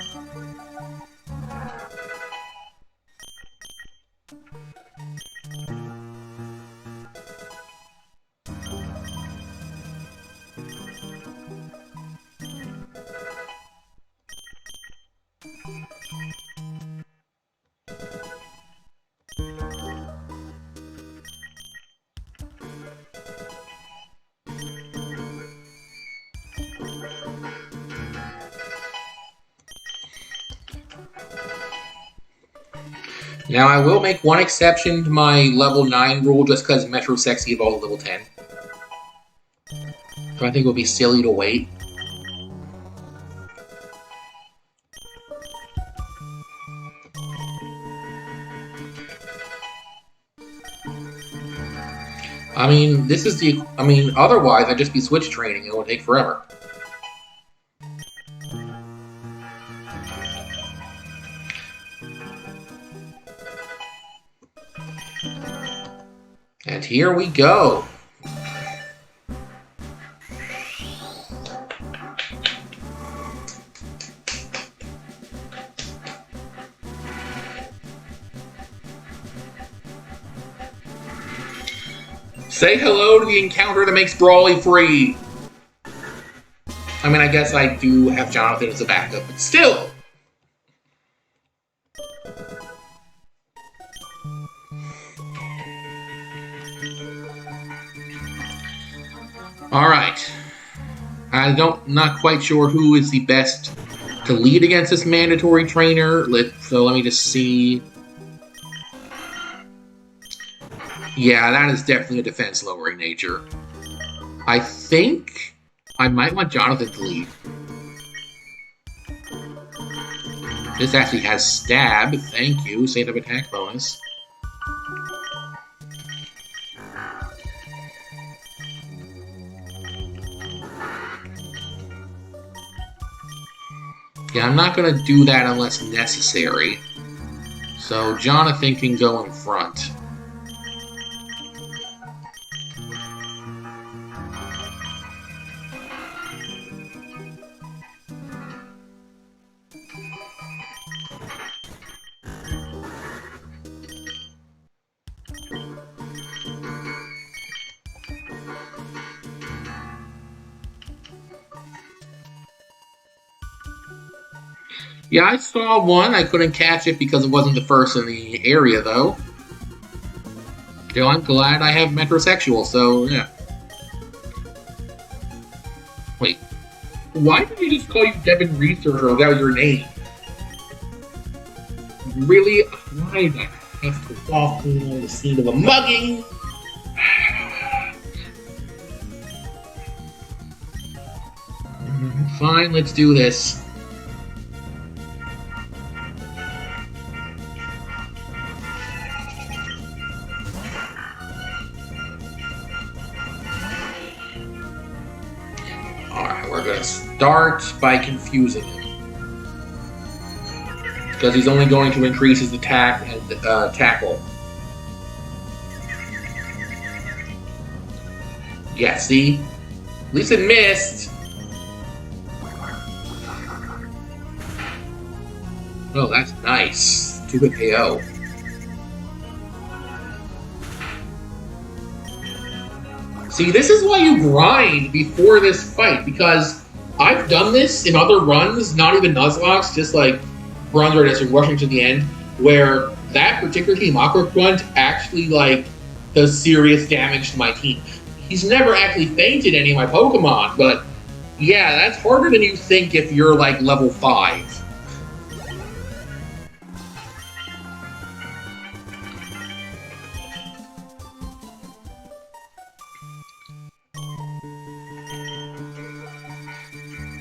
A: Now, I will make one exception to my level 9 rule just because Metro Sexy evolved to level 10. So I think it would be silly to wait. I mean, this is the... I mean, otherwise, I'd just be switch training. It would take forever. And here we go. Say hello to the encounter that makes Brawly free. I mean, I guess I do have Jonathan as a backup, but still. All right. Not quite sure who is the best to lead against this mandatory trainer. So let me just see. Yeah, that is definitely a defense-lowering nature. I think I might want Jonathan to lead. This actually has stab. Thank you. Save of attack bonus. Yeah, I'm not going to do that unless necessary. So Jonathan can go in front. Yeah, I saw one. I couldn't catch it because it wasn't the first in the area, though. Still, I'm glad I have metrosexual, so yeah. Wait. Why did you just call you Devin Researcher without your name? Really? Why did I have to walk on the scene of a mugging? Fine, let's do this. Start by confusing him. Because he's only going to increase his attack and tackle. Yeah, see? At least it missed! Oh, that's nice. 2-hit KO. See, this is why you grind before this fight, because I've done this in other runs, not even Nuzlocke, just like runs where it's rushing to the end, where that particular team, Aqua Grunt, actually like does serious damage to my team. He's never actually fainted any of my Pokemon, but yeah, that's harder than you think if you're like level 5.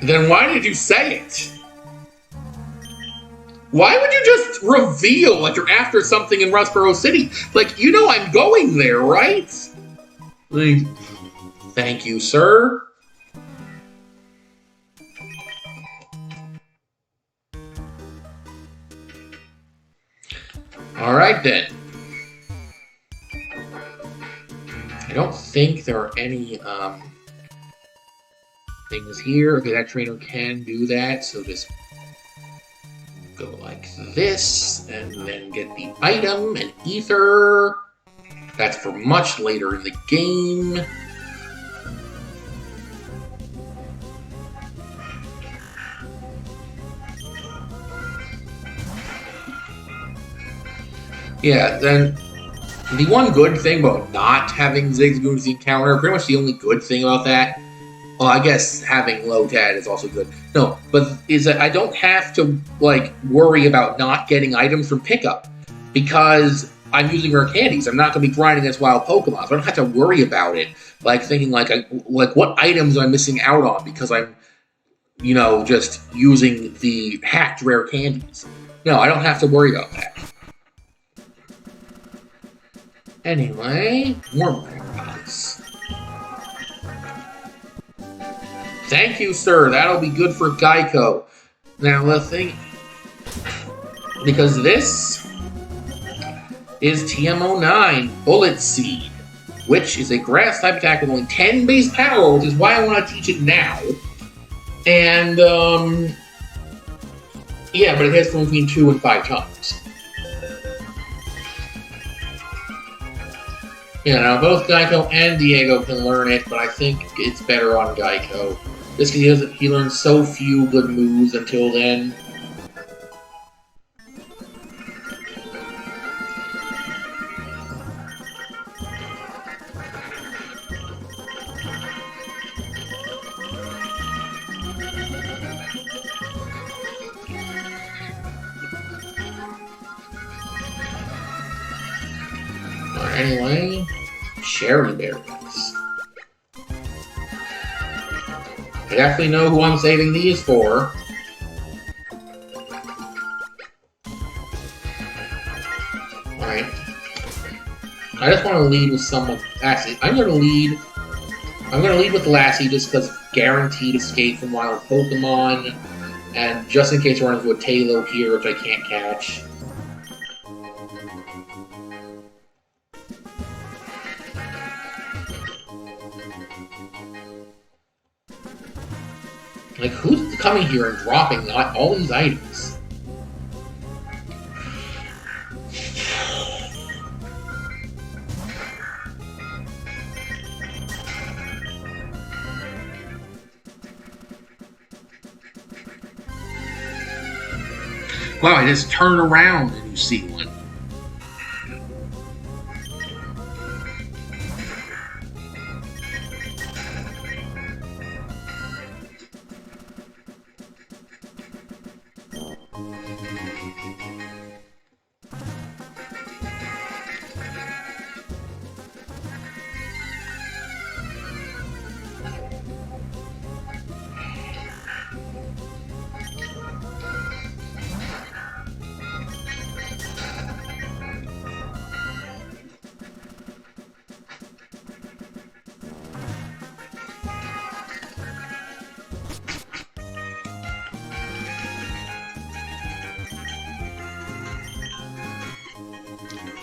A: Then why did you say it? Why would you just reveal that you're after something in Rustboro City? Like, you know I'm going there, right? Like, thank you, sir. Alright then. I don't think there are any, things here. Okay, that trainer can do that, so just go like this, and then get the item and ether. That's for much later in the game. Yeah, then the one good thing about not having Zigzagoon's encounter, pretty much the only good thing about that, well, I guess having Lotad is also good. No, but is that I don't have to, like, worry about not getting items from pickup. because I'm using rare candies. I'm not going to be grinding as wild Pokemon, so I don't have to worry about it. Like thinking like what items am I missing out on because I'm, you know, just using the hacked rare candies. No, I don't have to worry about that. Anyway, more berries. Thank you, sir. That'll be good for Geico. Now, the thing... Because this is TM09, Bullet Seed, which is a grass-type attack with only 10 base power, which is why I want to teach it now. And, yeah, but it hits from between 2 and 5 times. Yeah, now both Geico and Diego can learn it, but I think it's better on Geico. Just because he learns so few good moves until then. Anyway, cherry berries. I definitely know who I'm saving these for. Alright. I just want to lead with someone. Actually, I'm going to lead with Lassie just because guaranteed escape from wild Pokemon. And just in case I run into a Talo here, which I can't catch. Like, who's coming here and dropping all these items? Wow, I just turn around and you see one.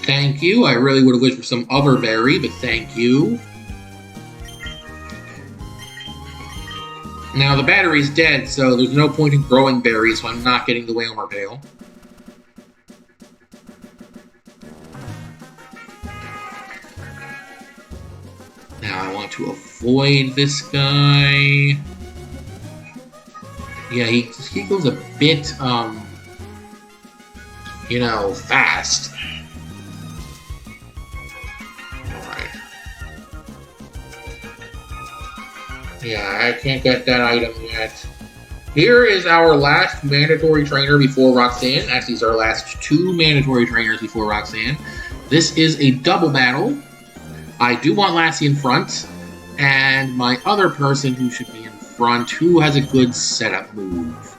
A: Thank you. I really would have wished for some other berry, but thank you. Now, the battery's dead, so there's no point in growing berries, so I'm not getting the Whalmer Pail. Now, I want to avoid this guy. Yeah, he goes a bit, you know, fast. Yeah, I can't get that item yet. Here is our last mandatory trainer before Roxanne. Actually, it's our last 2 mandatory trainers before Roxanne. This is a double battle. I do want Lassie in front, and my other person who should be in front, who has a good setup move.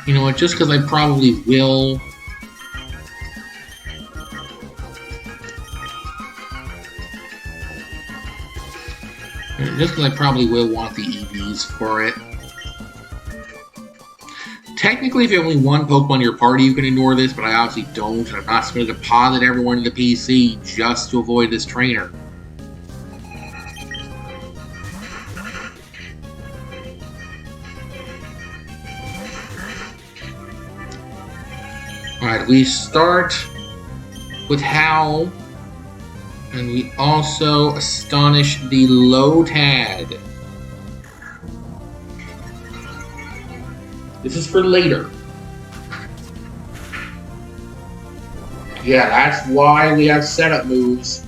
A: You know what, just because I probably will... Just because I probably will want the EVs for it. Technically, if you have only one Pokemon in your party, you can ignore this, but I obviously don't. I'm not going to deposit everyone in the PC just to avoid this trainer. Alright, we start with Howl, and we also astonish the Lotad. This is for later. Yeah, that's why we have setup moves.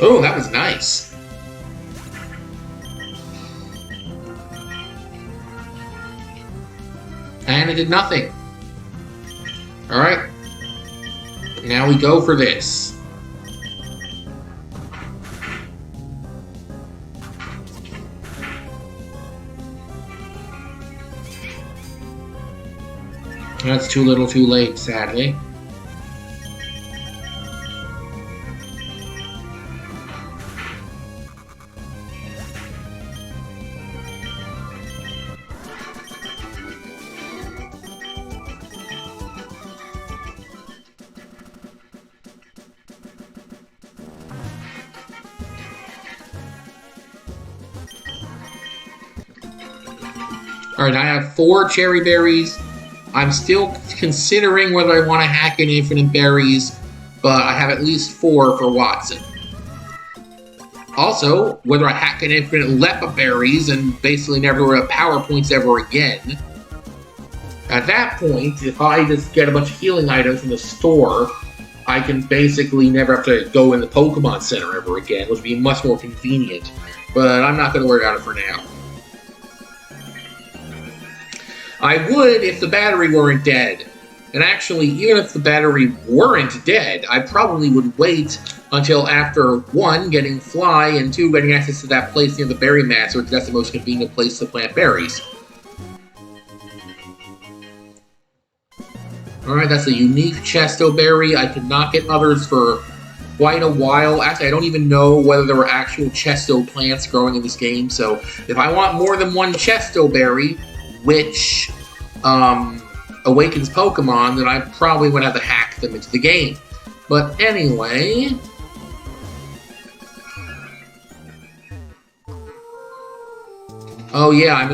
A: Oh, that was nice. And it did nothing. Alright. Now we go for this. That's too little too late, sadly. Alright, I have 4 cherry berries. I'm still considering whether I want to hack in infinite berries, but I have at least 4 for Watson. Also, whether I hack in infinite Lepa berries and basically never have power points ever again. At that point, if I just get a bunch of healing items from the store, I can basically never have to go in the Pokemon Center ever again, which would be much more convenient. But I'm not going to worry about it for now. I would if the battery weren't dead. And actually, even if the battery weren't dead, I probably would wait until after 1, getting Fly, and 2, getting access to that place near the Berry Master, because that's the most convenient place to plant berries. Alright, that's a unique Chesto Berry. I could not get others for quite a while. Actually, I don't even know whether there were actual Chesto plants growing in this game, so if I want more than 1 Chesto Berry, which awakens Pokemon, then I probably would have to hack them into the game. But anyway... Oh yeah,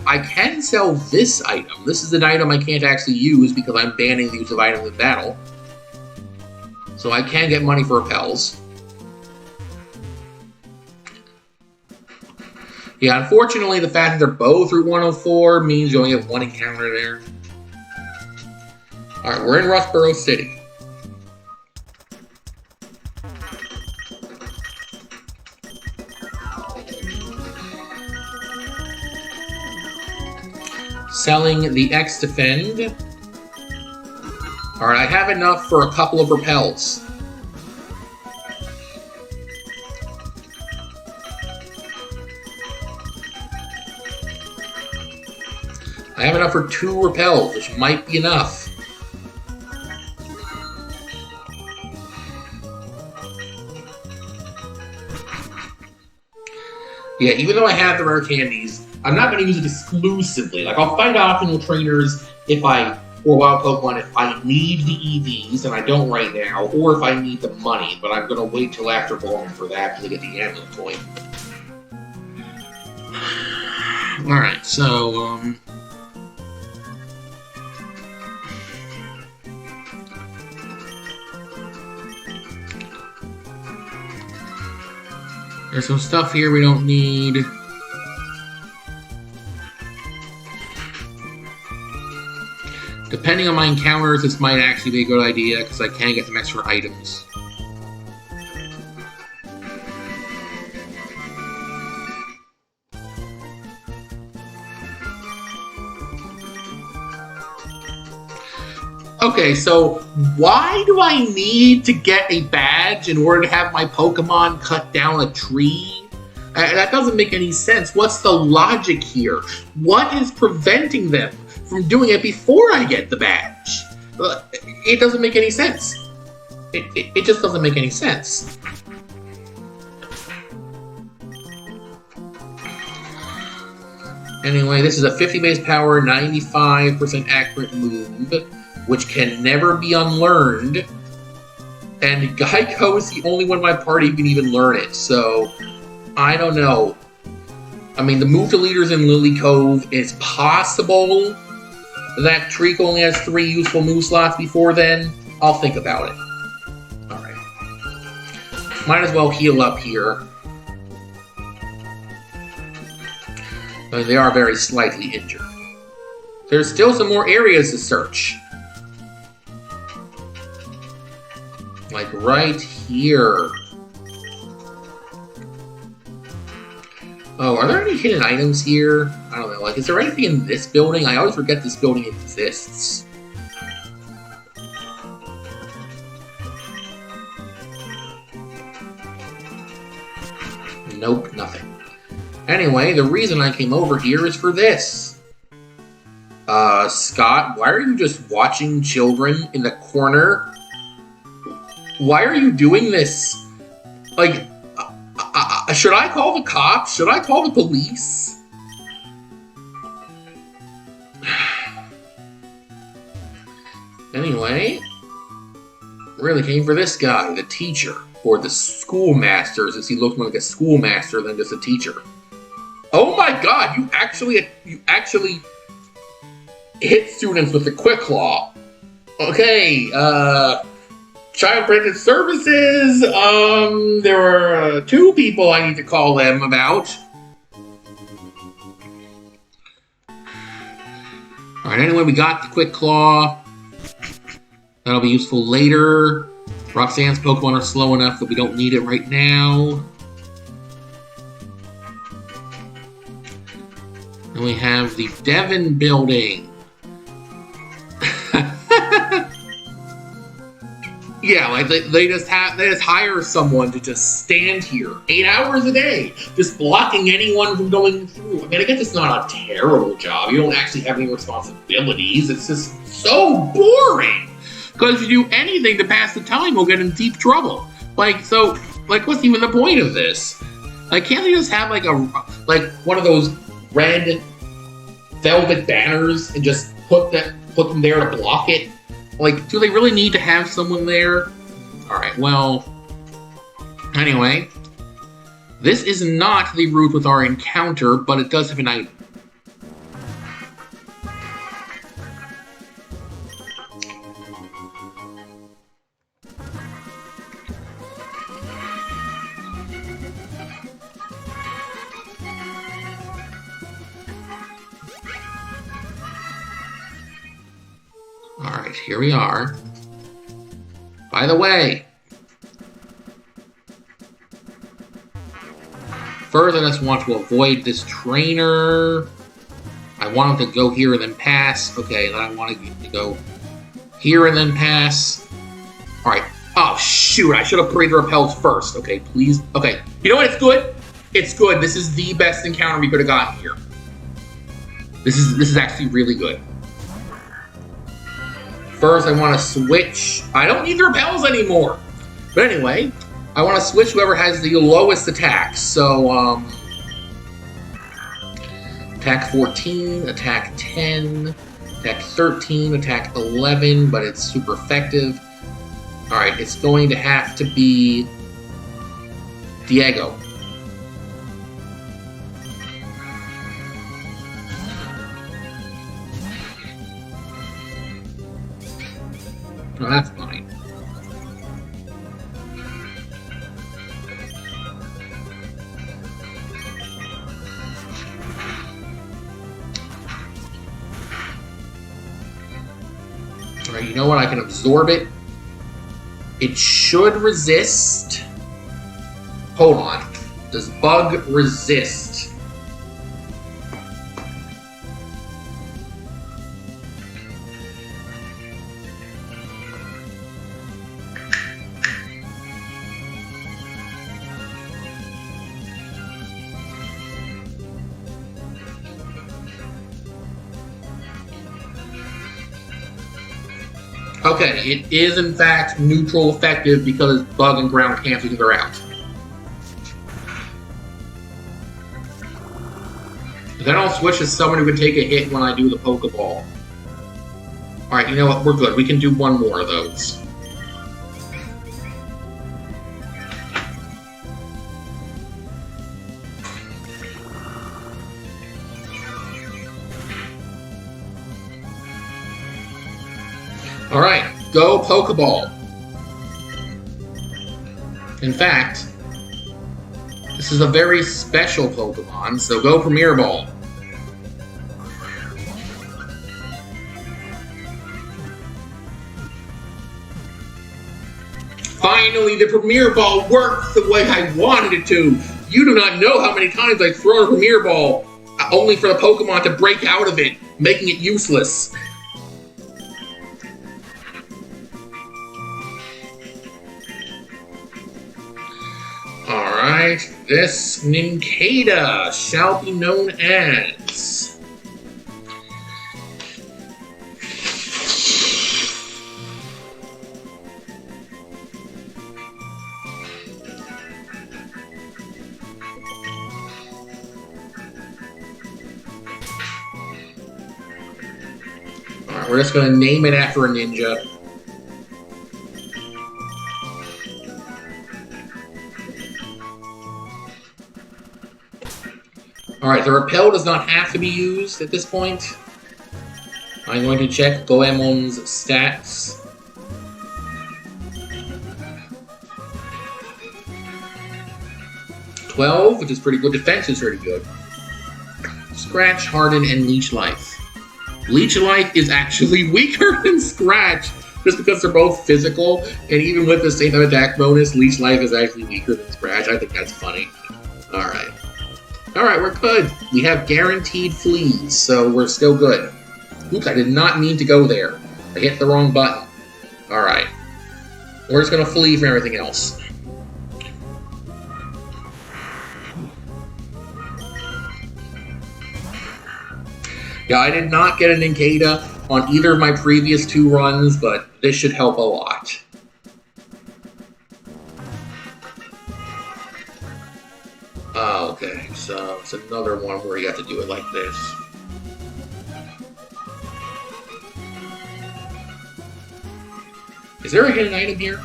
A: I can sell this item. This is an item I can't actually use because I'm banning the use of items in battle. So I can get money for repels. Yeah, unfortunately, the fact that they're both Route 104 means you only have 1 encounter there. Alright, we're in Rustboro City. Selling the X-Defend. Alright, I have enough for a couple of repels. I have enough for 2 repels, which might be enough. Yeah, even though I have the rare candies, I'm not going to use it exclusively. Like, I'll fight optimal trainers or wild Pokemon if I need the EVs, and I don't right now, or if I need the money, but I'm going to wait till after Bowman for that to get the amulet coin. Alright, so, there's some stuff here we don't need. Depending on my encounters, this might actually be a good idea, because I can get some extra items. Okay, so why do I need to get a badge in order to have my Pokemon cut down a tree? That doesn't make any sense. What's the logic here? What is preventing them from doing it before I get the badge? It doesn't make any sense. It just doesn't make any sense. Anyway, this is a 50 base power, 95% accurate move, which can never be unlearned. And Geico is the only one in my party who can even learn it, so I don't know. I mean, the move to leaders in Lily Cove is possible that Treek only has 3 useful move slots before then. I'll think about it. Alright. Might as well heal up here. I mean, they are very slightly injured. There's still some more areas to search. Like right here. Oh, are there any hidden items here? I don't know. Like, is there anything in this building? I always forget this building exists. Nope, nothing. Anyway, the reason I came over here is for this. Scott, why are you just watching children in the corner? Why are you doing this? Like, should I call the cops? Should I call the police? Anyway, really came for this guy, the teacher, or the schoolmaster, since he looks more like a schoolmaster than just a teacher. Oh my God! You actually hit students with the quick claw. Okay, Child Protective Services, there are 2 people I need to call them about. Alright, anyway, we got the quick claw. That'll be useful later. Roxanne's Pokemon are slow enough that we don't need it right now. And we have the Devon building. Yeah, like they just hire someone to just stand here 8 hours a day, just blocking anyone from going through. I mean, I guess it's not a terrible job. You don't actually have any responsibilities. It's just so boring. Because if you do anything to pass the time, we'll get in deep trouble. Like, what's even the point of this? Like, can't they just have like one of those red velvet banners and just put them there to block it? Like, do they really need to have someone there? Alright, well... Anyway. This is not the route with our encounter, but it does have an item. Alright, here we are. By the way, first I just want to avoid this trainer. I want him to go here and then pass. Okay, then I want to go here and then pass. Alright. Oh, shoot, I should have paraded repels first. Okay, please. Okay, you know what? It's good. It's good. This is the best encounter we could have gotten here. This is actually really good. First, I want to switch. I don't need the repels anymore. But anyway, I want to switch whoever has the lowest attack. So, attack 14, attack 10, attack 13, attack 11, but it's super effective. Alright, it's going to have to be Diego. Oh, that's fine. Alright, you know what? I can absorb it. It should resist. Hold on. Does bug resist? Okay, it is in fact neutral effective because bug and ground cancel each other out. Then I'll switch to someone who can take a hit when I do the Pokeball. Alright, you know what? We're good. We can do one more of those. Alright, go Pokeball. In fact, this is a very special Pokemon, so go Premier Ball. Finally, the Premier Ball worked the way I wanted it to! You do not know how many times I've thrown a Premier Ball, only for the Pokemon to break out of it, making it useless. Alright, this Nincada shall be known as... Alright, we're just going to name it after a ninja. Alright, the repel does not have to be used at this point. I'm going to check Goemon's stats. $12, which is pretty good. Defense is pretty good. Scratch, Harden, and Leech Life. Leech Life is actually weaker than Scratch, just because they're both physical, and even with the same attack bonus, Leech Life is actually weaker than Scratch. I think that's funny. Alright. Alright, we're good. We have guaranteed fleas, so we're still good. Oops, I did not mean to go there. I hit the wrong button. Alright. We're just gonna flee from everything else. Yeah, I did not get a Nincada on either of my previous 2 runs, but this should help a lot. Oh, okay, so it's another one where you have to do it like this. Is there a hidden item here?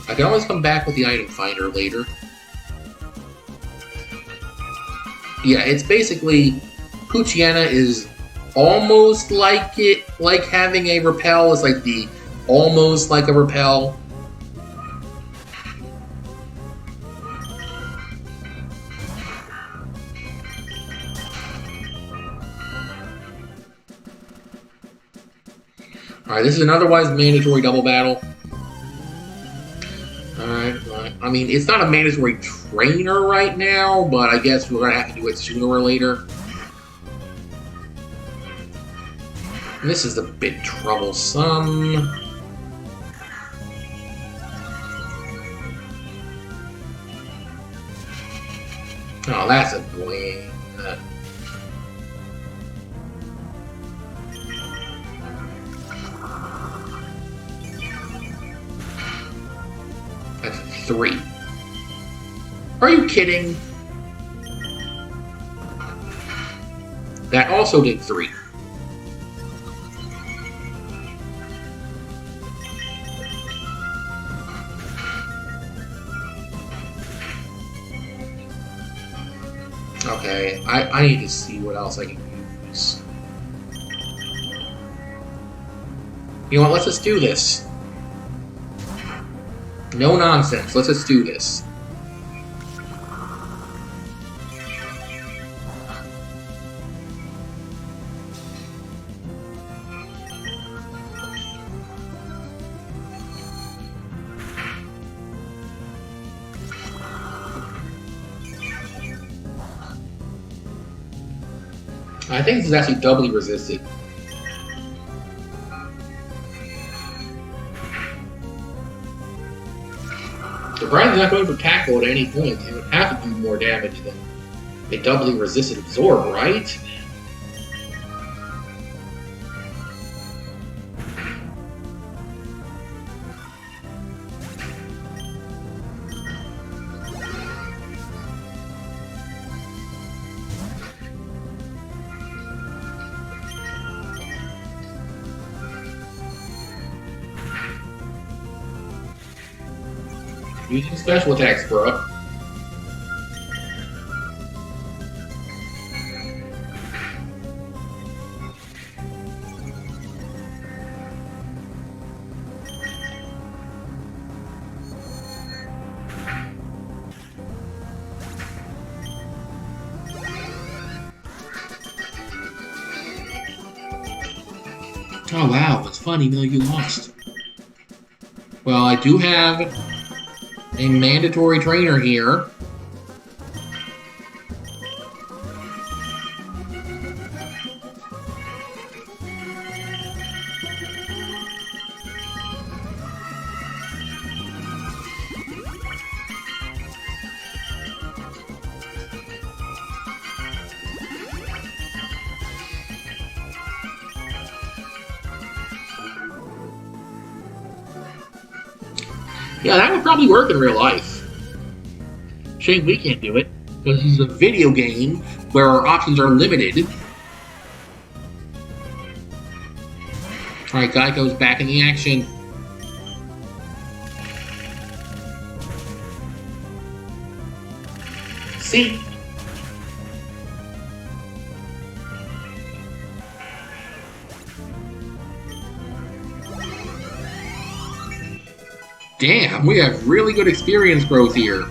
A: I can always come back with the item finder later. Yeah, it's basically... Poochyena is almost like it, like having a repel. It's like the almost like a repel. Alright, this is an otherwise mandatory double battle. Alright, I mean, it's not a mandatory trainer right now, but I guess we're going to have to do it sooner or later. And this is a bit troublesome. Oh, that's annoying. That's 3. Are you kidding? That also did 3. Okay, I need to see what else I can use. You know what, let's just do this. No nonsense, let's just do this. I think this is actually doubly resisted. The Brian's not going for tackle at any point. It would have to do more damage than a doubly resisted absorb, right? Using special attacks, bro. Oh wow, it's funny, no, you lost. Well, I do have a mandatory trainer here. Yeah, that would probably work in real life. Shame we can't do it, because this is a video game where our options are limited. Alright, Geico's back in the action. See? Damn, we have really good experience growth here.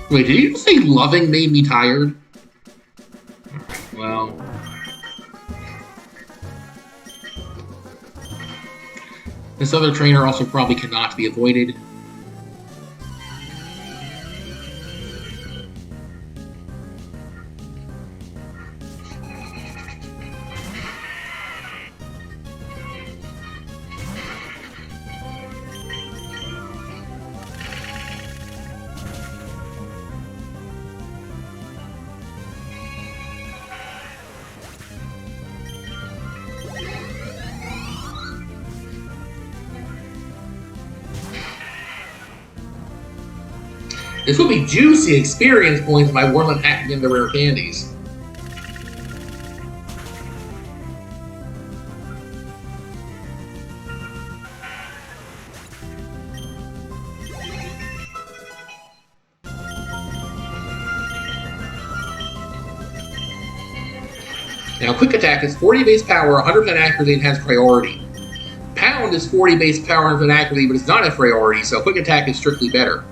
A: Wait, did you say loving made me tired? Well... this other trainer also probably cannot be avoided. This will be juicy experience points by Warland hacking into rare candies. Now, Quick Attack is 40 base power, 100% accuracy, and has priority. Pound is 40 base power, 100% accuracy, but it's not a priority, so Quick Attack is strictly better.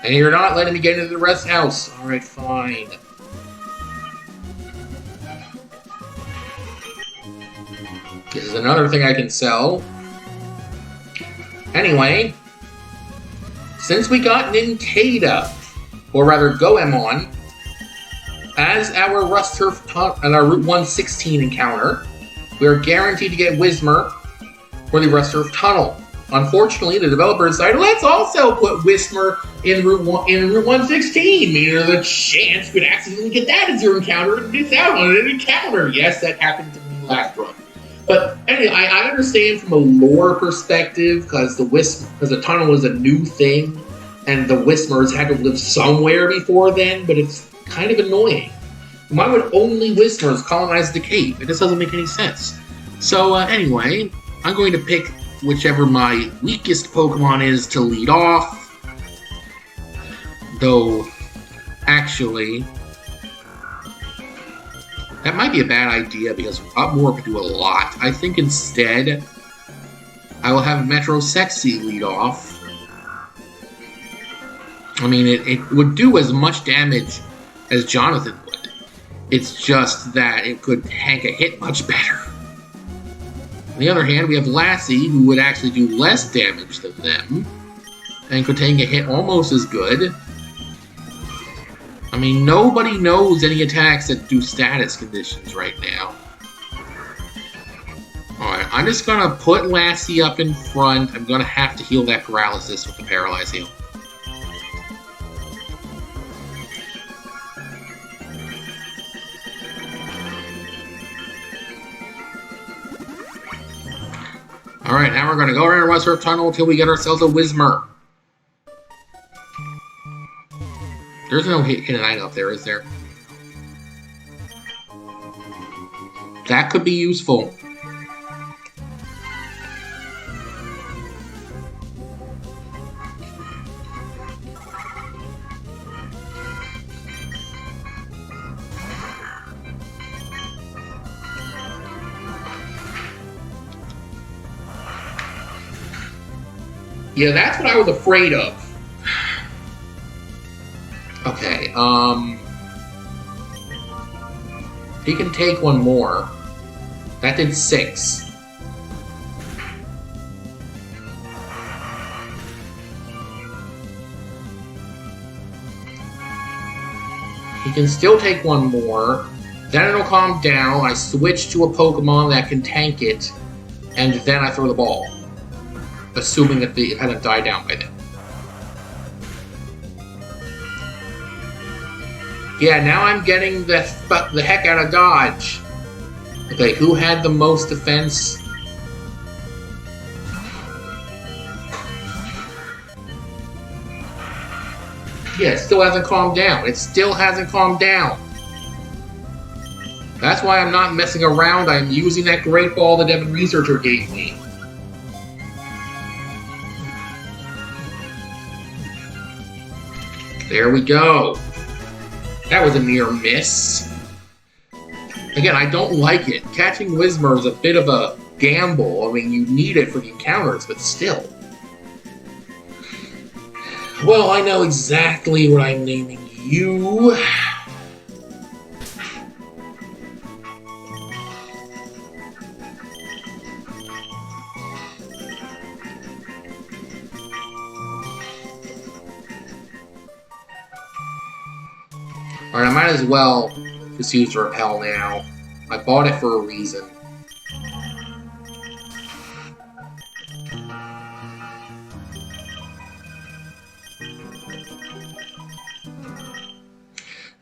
A: And you're not letting me get into the rest house. Alright, fine. This is another thing I can sell. Anyway, since we got Nincada, or rather Goemon, as our Rust Turf and our Route 116 encounter, we are guaranteed to get Whismur for the Rust Turf Tunnel. Unfortunately, the developer decided, let's also put Whismur in Route 116, meaning there's a chance we could accidentally get that as your encounter and miss out on an encounter. Yes, that happened to me last run. But anyway, I understand from a lore perspective, because the tunnel is a new thing, and the Whismurs had to live somewhere before then, but it's kind of annoying. Why would only Whismurs colonize the cave? It just doesn't make any sense. So anyway, I'm going to pick whichever my weakest Pokemon is to lead off. Though, actually, that might be a bad idea because Upmore could do a lot. I think instead, I will have Metro Sexy lead off. I mean, it would do as much damage as Jonathan would. It's just that it could tank a hit much better. On the other hand, we have Lassie, who would actually do less damage than them, and could tank a hit almost as good. I mean, nobody knows any attacks that do status conditions right now. Alright, I'm just gonna put Lassie up in front. I'm gonna have to heal that paralysis with the Paralyze Heal. Alright, now we're going to go around West Earth Tunnel until we get ourselves a Whismur. There's no hidden item up there, is there? That could be useful. Yeah, that's what I was afraid of. Okay, he can take one more. That did 6. He can still take one more. Then it'll calm down. I switch to a Pokemon that can tank it, and then I throw the ball. Assuming that it hasn't died down by then. Yeah, now I'm getting the heck out of dodge. Okay, who had the most defense? Yeah, it still hasn't calmed down. It still hasn't calmed down. That's why I'm not messing around. I'm using that Great Ball the Devon Researcher gave me. There we go. That was a near miss. Again, I don't like it. Catching Whismur is a bit of a gamble. I mean, you need it for the encounters, but still. Well, I know exactly what I'm naming you. Alright, I might as well just use Repel now. I bought it for a reason.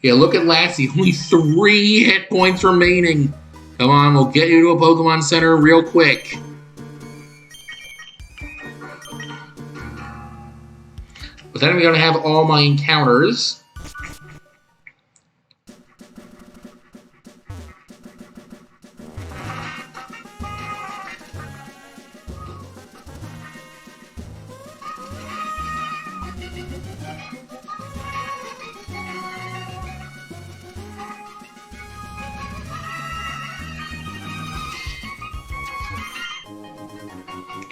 A: Yeah, look at Lassie. Only 3 hit points remaining. Come on, we'll get you to a Pokemon Center real quick. But then we're going to have all my encounters.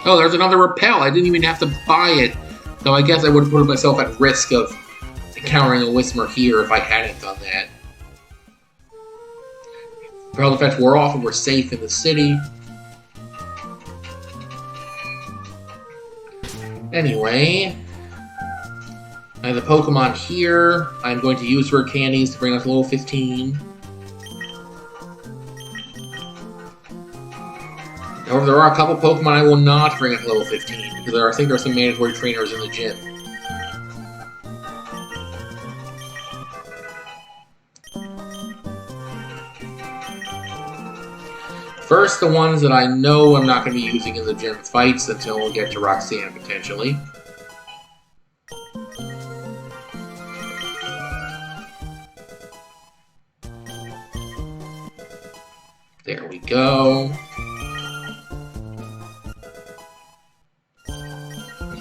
A: Oh, there's another Repel. I didn't even have to buy it. So I guess I would have put myself at risk of encountering a Whismur here if I hadn't done that. Repel Defense wore off and we're safe in the city. Anyway, I have the Pokemon here. I'm going to use her candies to bring us to level 15. However, there are a couple Pokemon I will not bring up to level 15, because I think there are some mandatory trainers in the gym. First, the ones that I know I'm not going to be using in the gym fights until we'll get to Roxanne, potentially. There we go.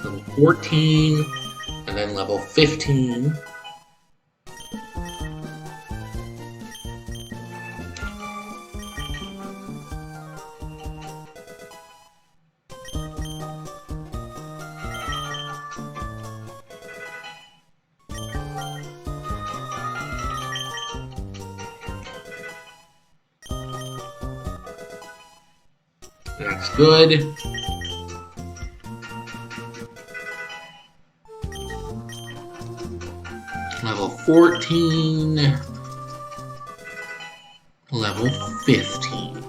A: Level 14, and then level 15. That's good. Level 14. Level 15.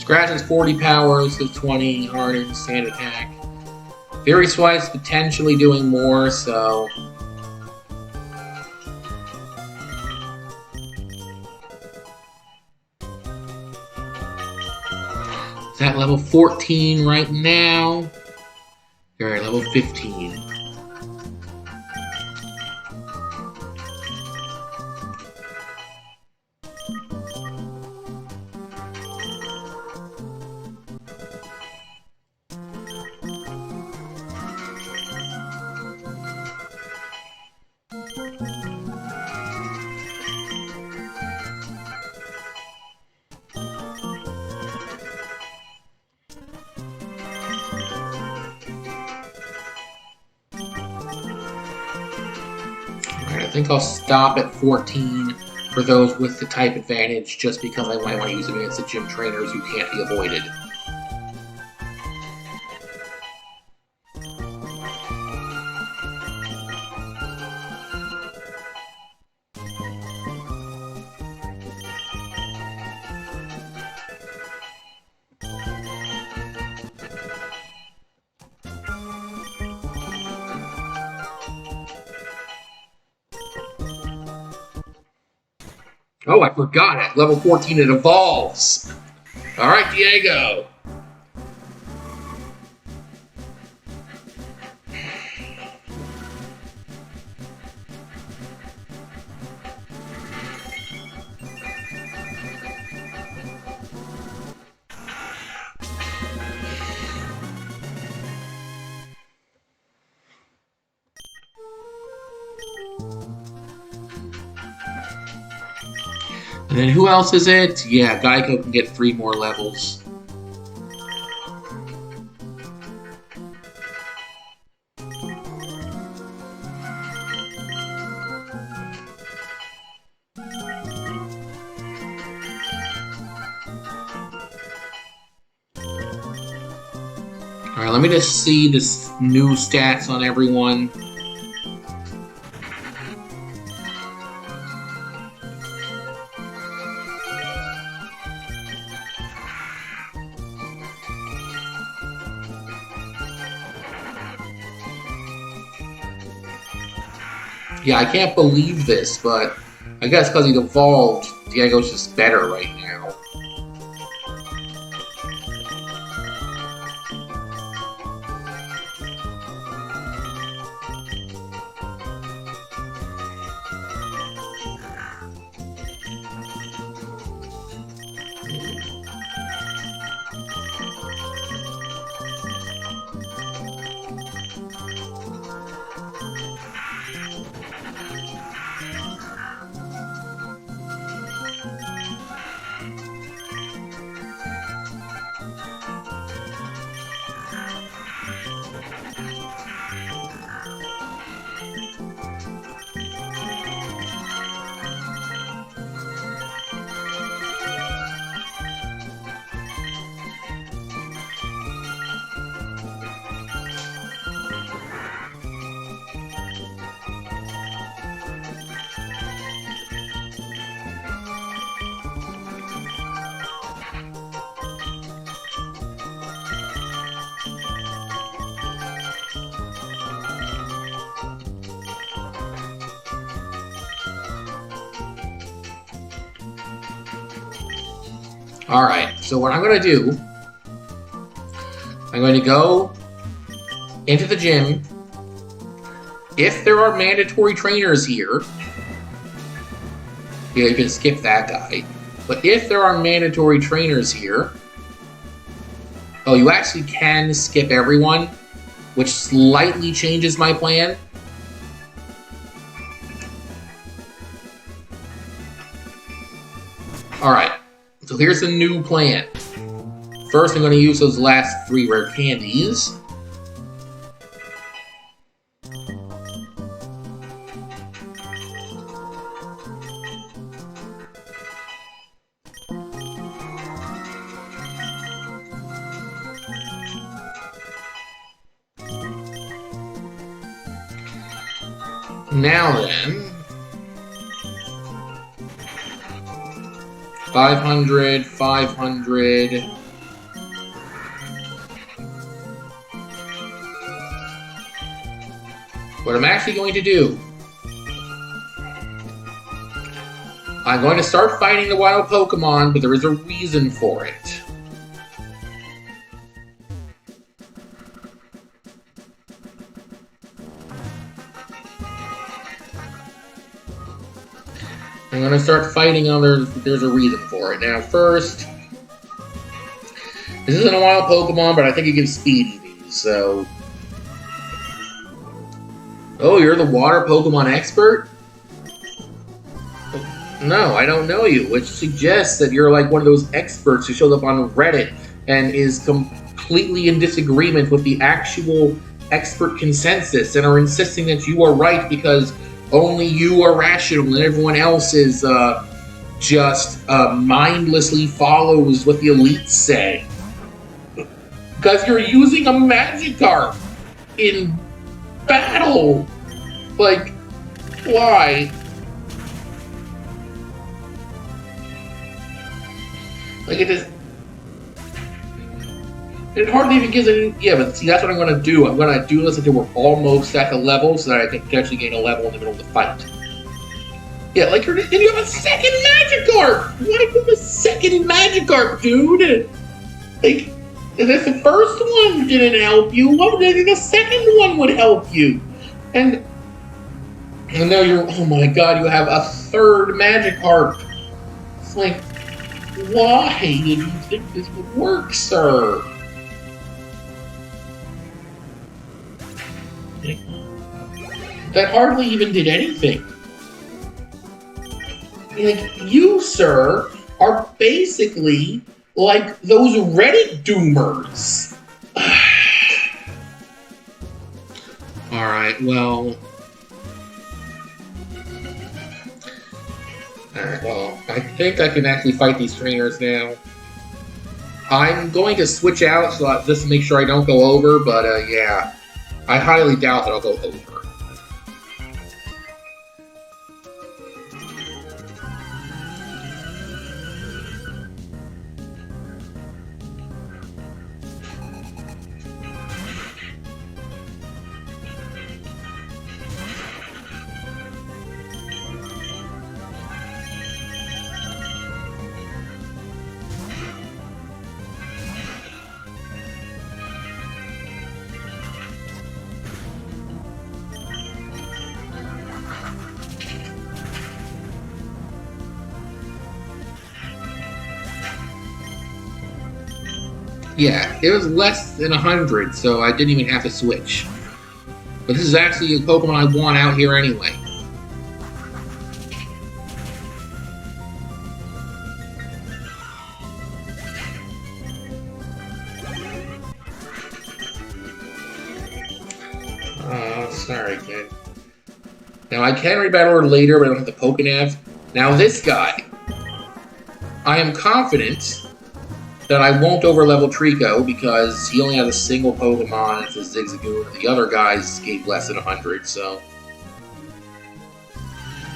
A: Scratch is 40 power, so 20 hardened, sand attack. Fury Swipe's potentially doing more, so... It's at level 14 right now. Alright, level 15. I think I'll stop at 14 for those with the type advantage, just because I might want to use them against the gym trainers who can't be avoided. Oh, I forgot. At level 14 it evolves. Alright, Diego. And then who else is it? Yeah, Geico can get 3 more levels. Alright, let me just see this new stats on everyone. Yeah, I can't believe this, but I guess because he evolved, Diego's just better right now. Alright, so what I'm going to do, I'm going to go into the gym. If there are mandatory trainers here, yeah, you can skip that guy. But if there are mandatory trainers here, oh, you actually can skip everyone, which slightly changes my plan. Alright. So here's the new plan. First, I'm going to use those last 3 rare candies. Now then, 500, 500. what I'm actually going to do, I'm going to start fighting the wild Pokemon, but there is a reason for it. I'm going to start fighting others, but there's a reason for it. Now, first, this isn't a wild Pokemon, but I think it gives speed EVs, so... Oh, you're the water Pokemon expert? No, I don't know you, which suggests that you're like one of those experts who shows up on Reddit and is completely in disagreement with the actual expert consensus and are insisting that you are right because only you are rational and everyone else is just mindlessly follows what the elites say. Because you're using a Magikarp in battle! Like, why? Like, it hardly even gives any... Yeah, but see, that's what I'm going to do. I'm going to do this until we're almost at the level so that I can potentially gain a level in the middle of the fight. Yeah, like, and you have a second Magikarp! Why do you have a second Magikarp, dude? Like, if the first one didn't help you, what would the second one would help you? And now you're... Oh my god, you have a third Magikarp. It's like... Why did you think this would work, sir? That hardly even did anything. Like, you, sir, are basically like those Reddit doomers. Alright, well... Alright, well, I think I can actually fight these trainers now. I'm going to switch out so just to make sure I don't go over, but yeah. I highly doubt that I'll go over. Yeah, it was less than 100, so I didn't even have to switch. But this is actually a Pokemon I want out here anyway. Oh, sorry, kid. Now, I can rebattle her later, but I don't have the Pokénav. Now, this guy. I am confident that I won't overlevel Trico because he only has a single Pokemon, it's a Zigzagoon, and the other guys gave less than 100, so...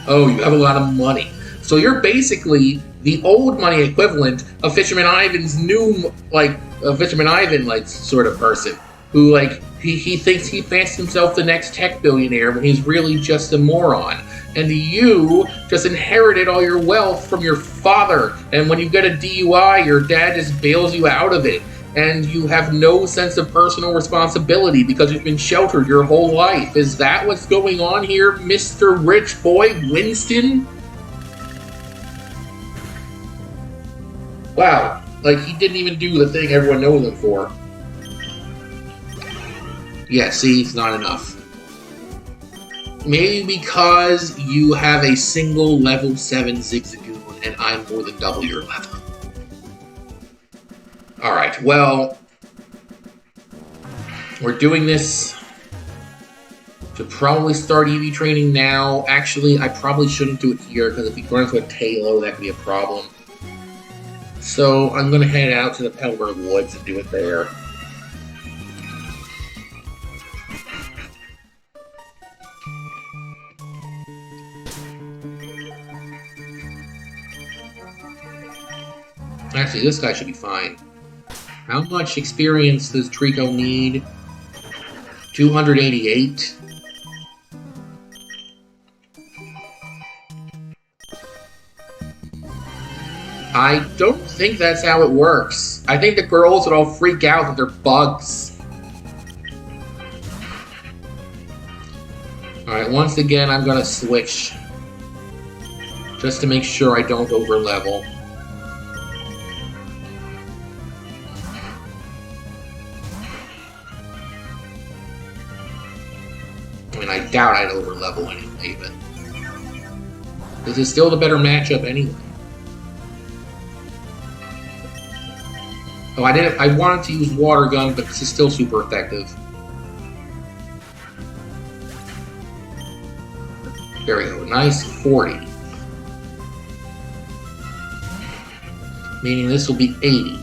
A: Oh, you have a lot of money. So you're basically the old money equivalent of Fisherman Ivan's new, like, Fisherman Ivan, like, sort of person. Who, like, he thinks he fancies himself the next tech billionaire when he's really just a moron. And you just inherited all your wealth from your father. And when you get a DUI, your dad just bails you out of it. And you have no sense of personal responsibility because you've been sheltered your whole life. Is that what's going on here, Mr. Rich Boy Winston? Wow, like he didn't even do the thing everyone knows him for. Yeah, see, it's not enough. Maybe because you have a single level 7 Zigzagoon and I'm more than double your level. Alright, well, we're doing this to probably start EV training now. Actually, I probably shouldn't do it here because if you run into a Talo, that could be a problem. So I'm going to head out to the Pelmer Woods and do it there. Actually, this guy should be fine. How much experience does Trico need? 288? I don't think that's how it works. I think the girls would all freak out that they're bugs. Alright, once again, I'm gonna switch. Just to make sure I don't overlevel. I mean, I doubt I'd overlevel anyway, but... this is still the better matchup anyway. Oh, I wanted to use Water Gun, but this is still super effective. There we go. Nice 40. Meaning this will be 80.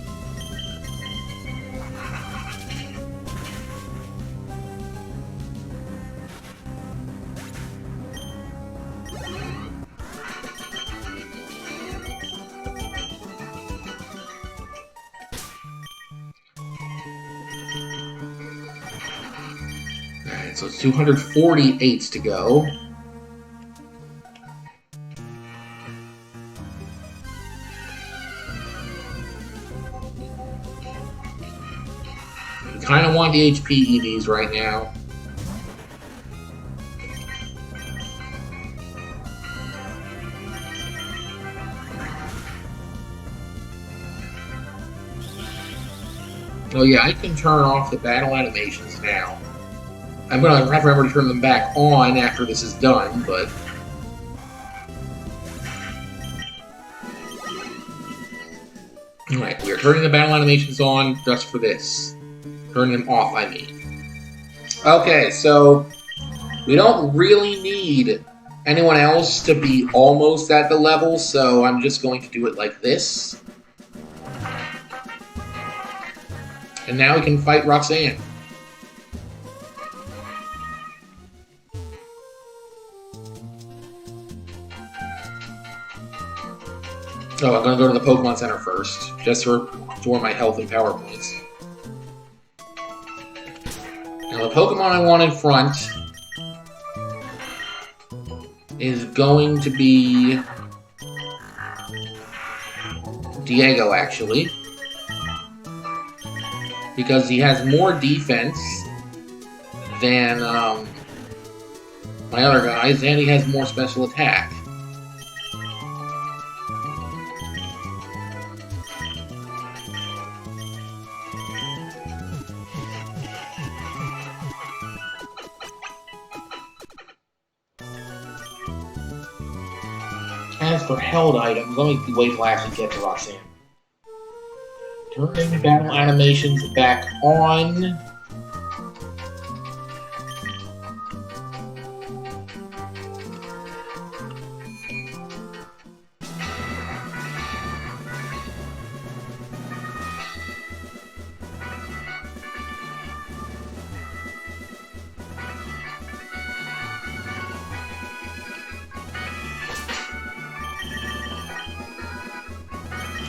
A: Alright, so it's 248 to go. Kind of want the HP EVs right now. Oh yeah, I can turn off the battle animations now. I'm gonna have to remember to turn them back on after this is done, but... Alright, we are turning the battle animations on just for this. Turn them off, I mean. Okay, so we don't really need anyone else to be almost at the level, so I'm just going to do it like this. And now we can fight Roxanne. Oh, I'm going to go to the Pokemon Center first, just to restore my health and power points. Now, the Pokemon I want in front is going to be Diego, actually. Because he has more defense than my other guys, and he has more special attack. As for held items, let me wait till I actually get to Roxanne. Turning the battle animations back on.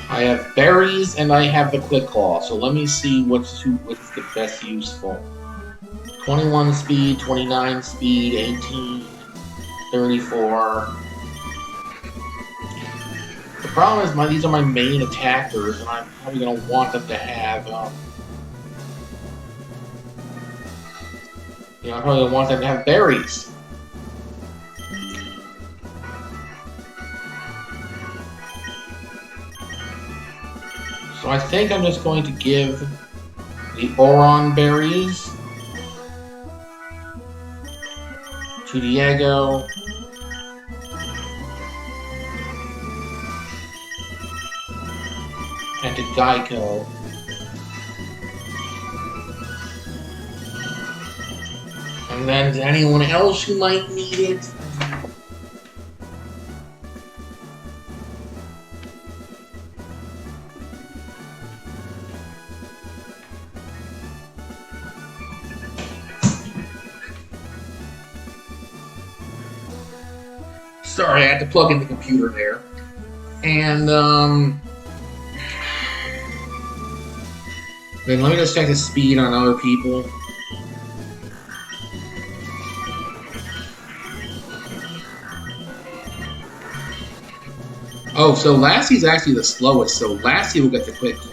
A: I have berries and I have the Quick Claw, so let me see what's the best useful. 21 speed, 29 speed, 18, 34. The problem is these are my main attackers, and I'm probably going to want them to have, I'm probably going to want them to have berries. So I think I'm just going to give the Oron berries to Diego. And to Geico. And then to anyone else who might need it. Sorry, I had to plug in the computer there. And, then let me just check the speed on other people. Oh, so Lassie's actually the slowest, so Lassie will get the quick claw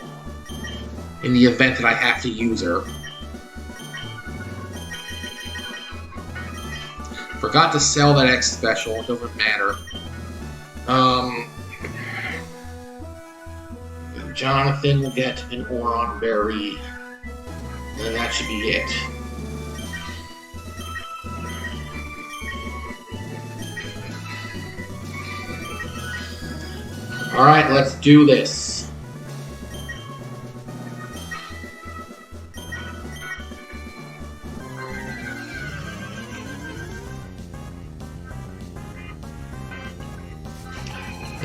A: in the event that I have to use her. Forgot to sell that X special, it doesn't matter. Jonathan will get an Oron Berry, and that should be it. Alright, let's do this.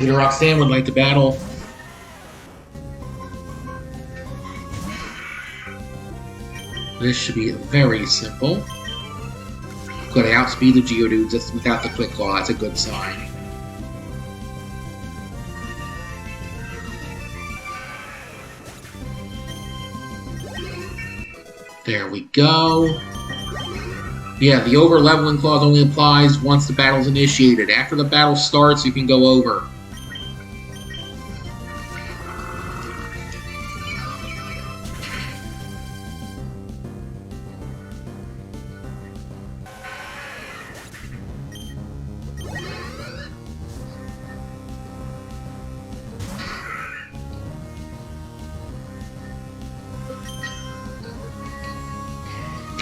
A: Either Roxanne would like to battle. This should be very simple. Good, I outspeed the Geodude just without the quick claw. That's a good sign. There we go. Yeah, the over-leveling clause only applies once the battle's initiated. After the battle starts, you can go over.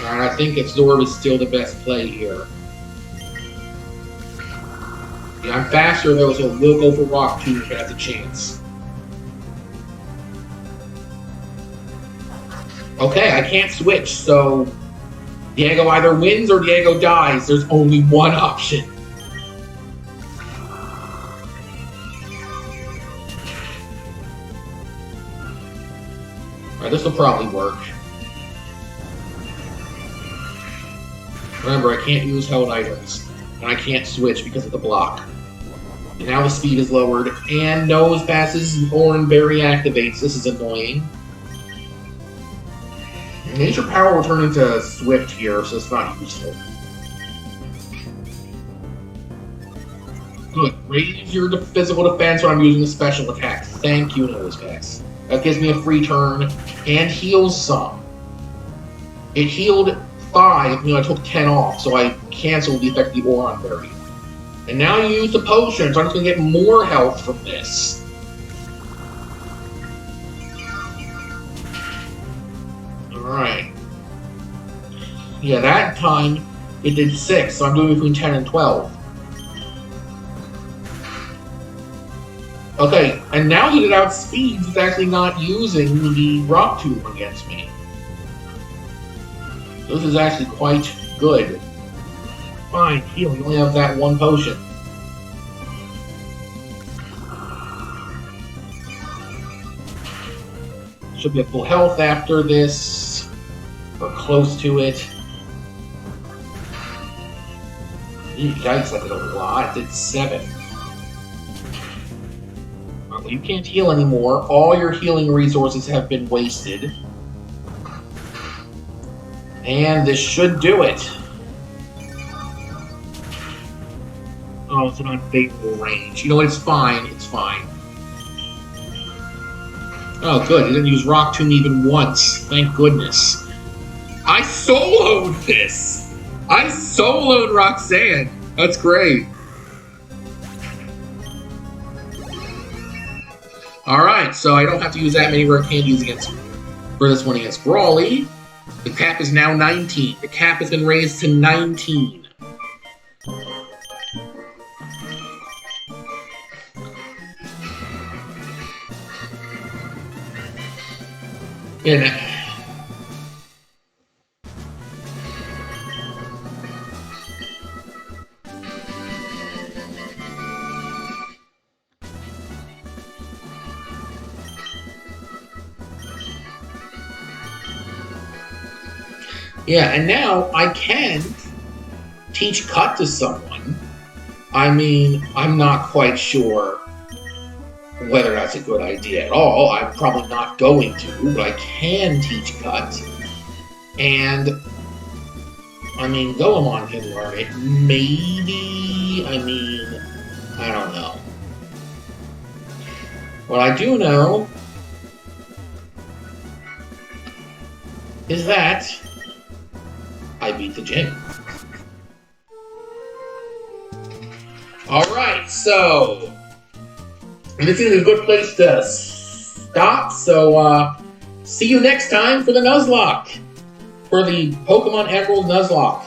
A: Alright, I think Absorb is still the best play here. Yeah, I'm faster though, so we'll go for Rock Tomb if it has a chance. Okay, I can't switch, so Diego either wins or Diego dies. There's only one option. Alright, this will probably work. Remember, I can't use held items, and I can't switch because of the block. And now the speed is lowered, and Nose passes, Oran Berry activates. This is annoying. Nature Power will turn into Swift here, so it's not useful. Good. Raise your physical defense when I'm using a special attack. Thank you, Nose Pass. That gives me a free turn, and heals some. It healed 5, I took 10 off, so I canceled the effect of the Oron Berry. And now you use the potion, so I'm just going to get more health from this. Alright. Yeah, that time it did 6, so I'm doing between 10 and 12. Okay, and now that it outspeeds, it's actually not using the Rock Tomb against me. This is actually quite good. Fine, heal. You only have that one potion. Should be at full health after this, or close to it. Yikes, that did a lot. It did 7. Well, you can't heal anymore. All your healing resources have been wasted. And this should do it. Oh, it's an unfavorable range. You know what? It's fine. It's fine. Oh, good. He didn't use Rock Tomb even once. Thank goodness. I soloed this! I soloed Roxanne! That's great. Alright, so I don't have to use that many rare candies for this one against Brawly. The cap is now 19. The cap has been raised to 19. Yeah, and now I can teach cut to someone. I mean, I'm not quite sure whether that's a good idea at all. I'm probably not going to, but I can teach cut. And, I mean, Goemon can learn it. Maybe, I mean, I don't know. What I do know is that I beat the gym. Alright, so this is a good place to stop, so see you next time for the Nuzlocke. For the Pokemon Emerald Nuzlocke.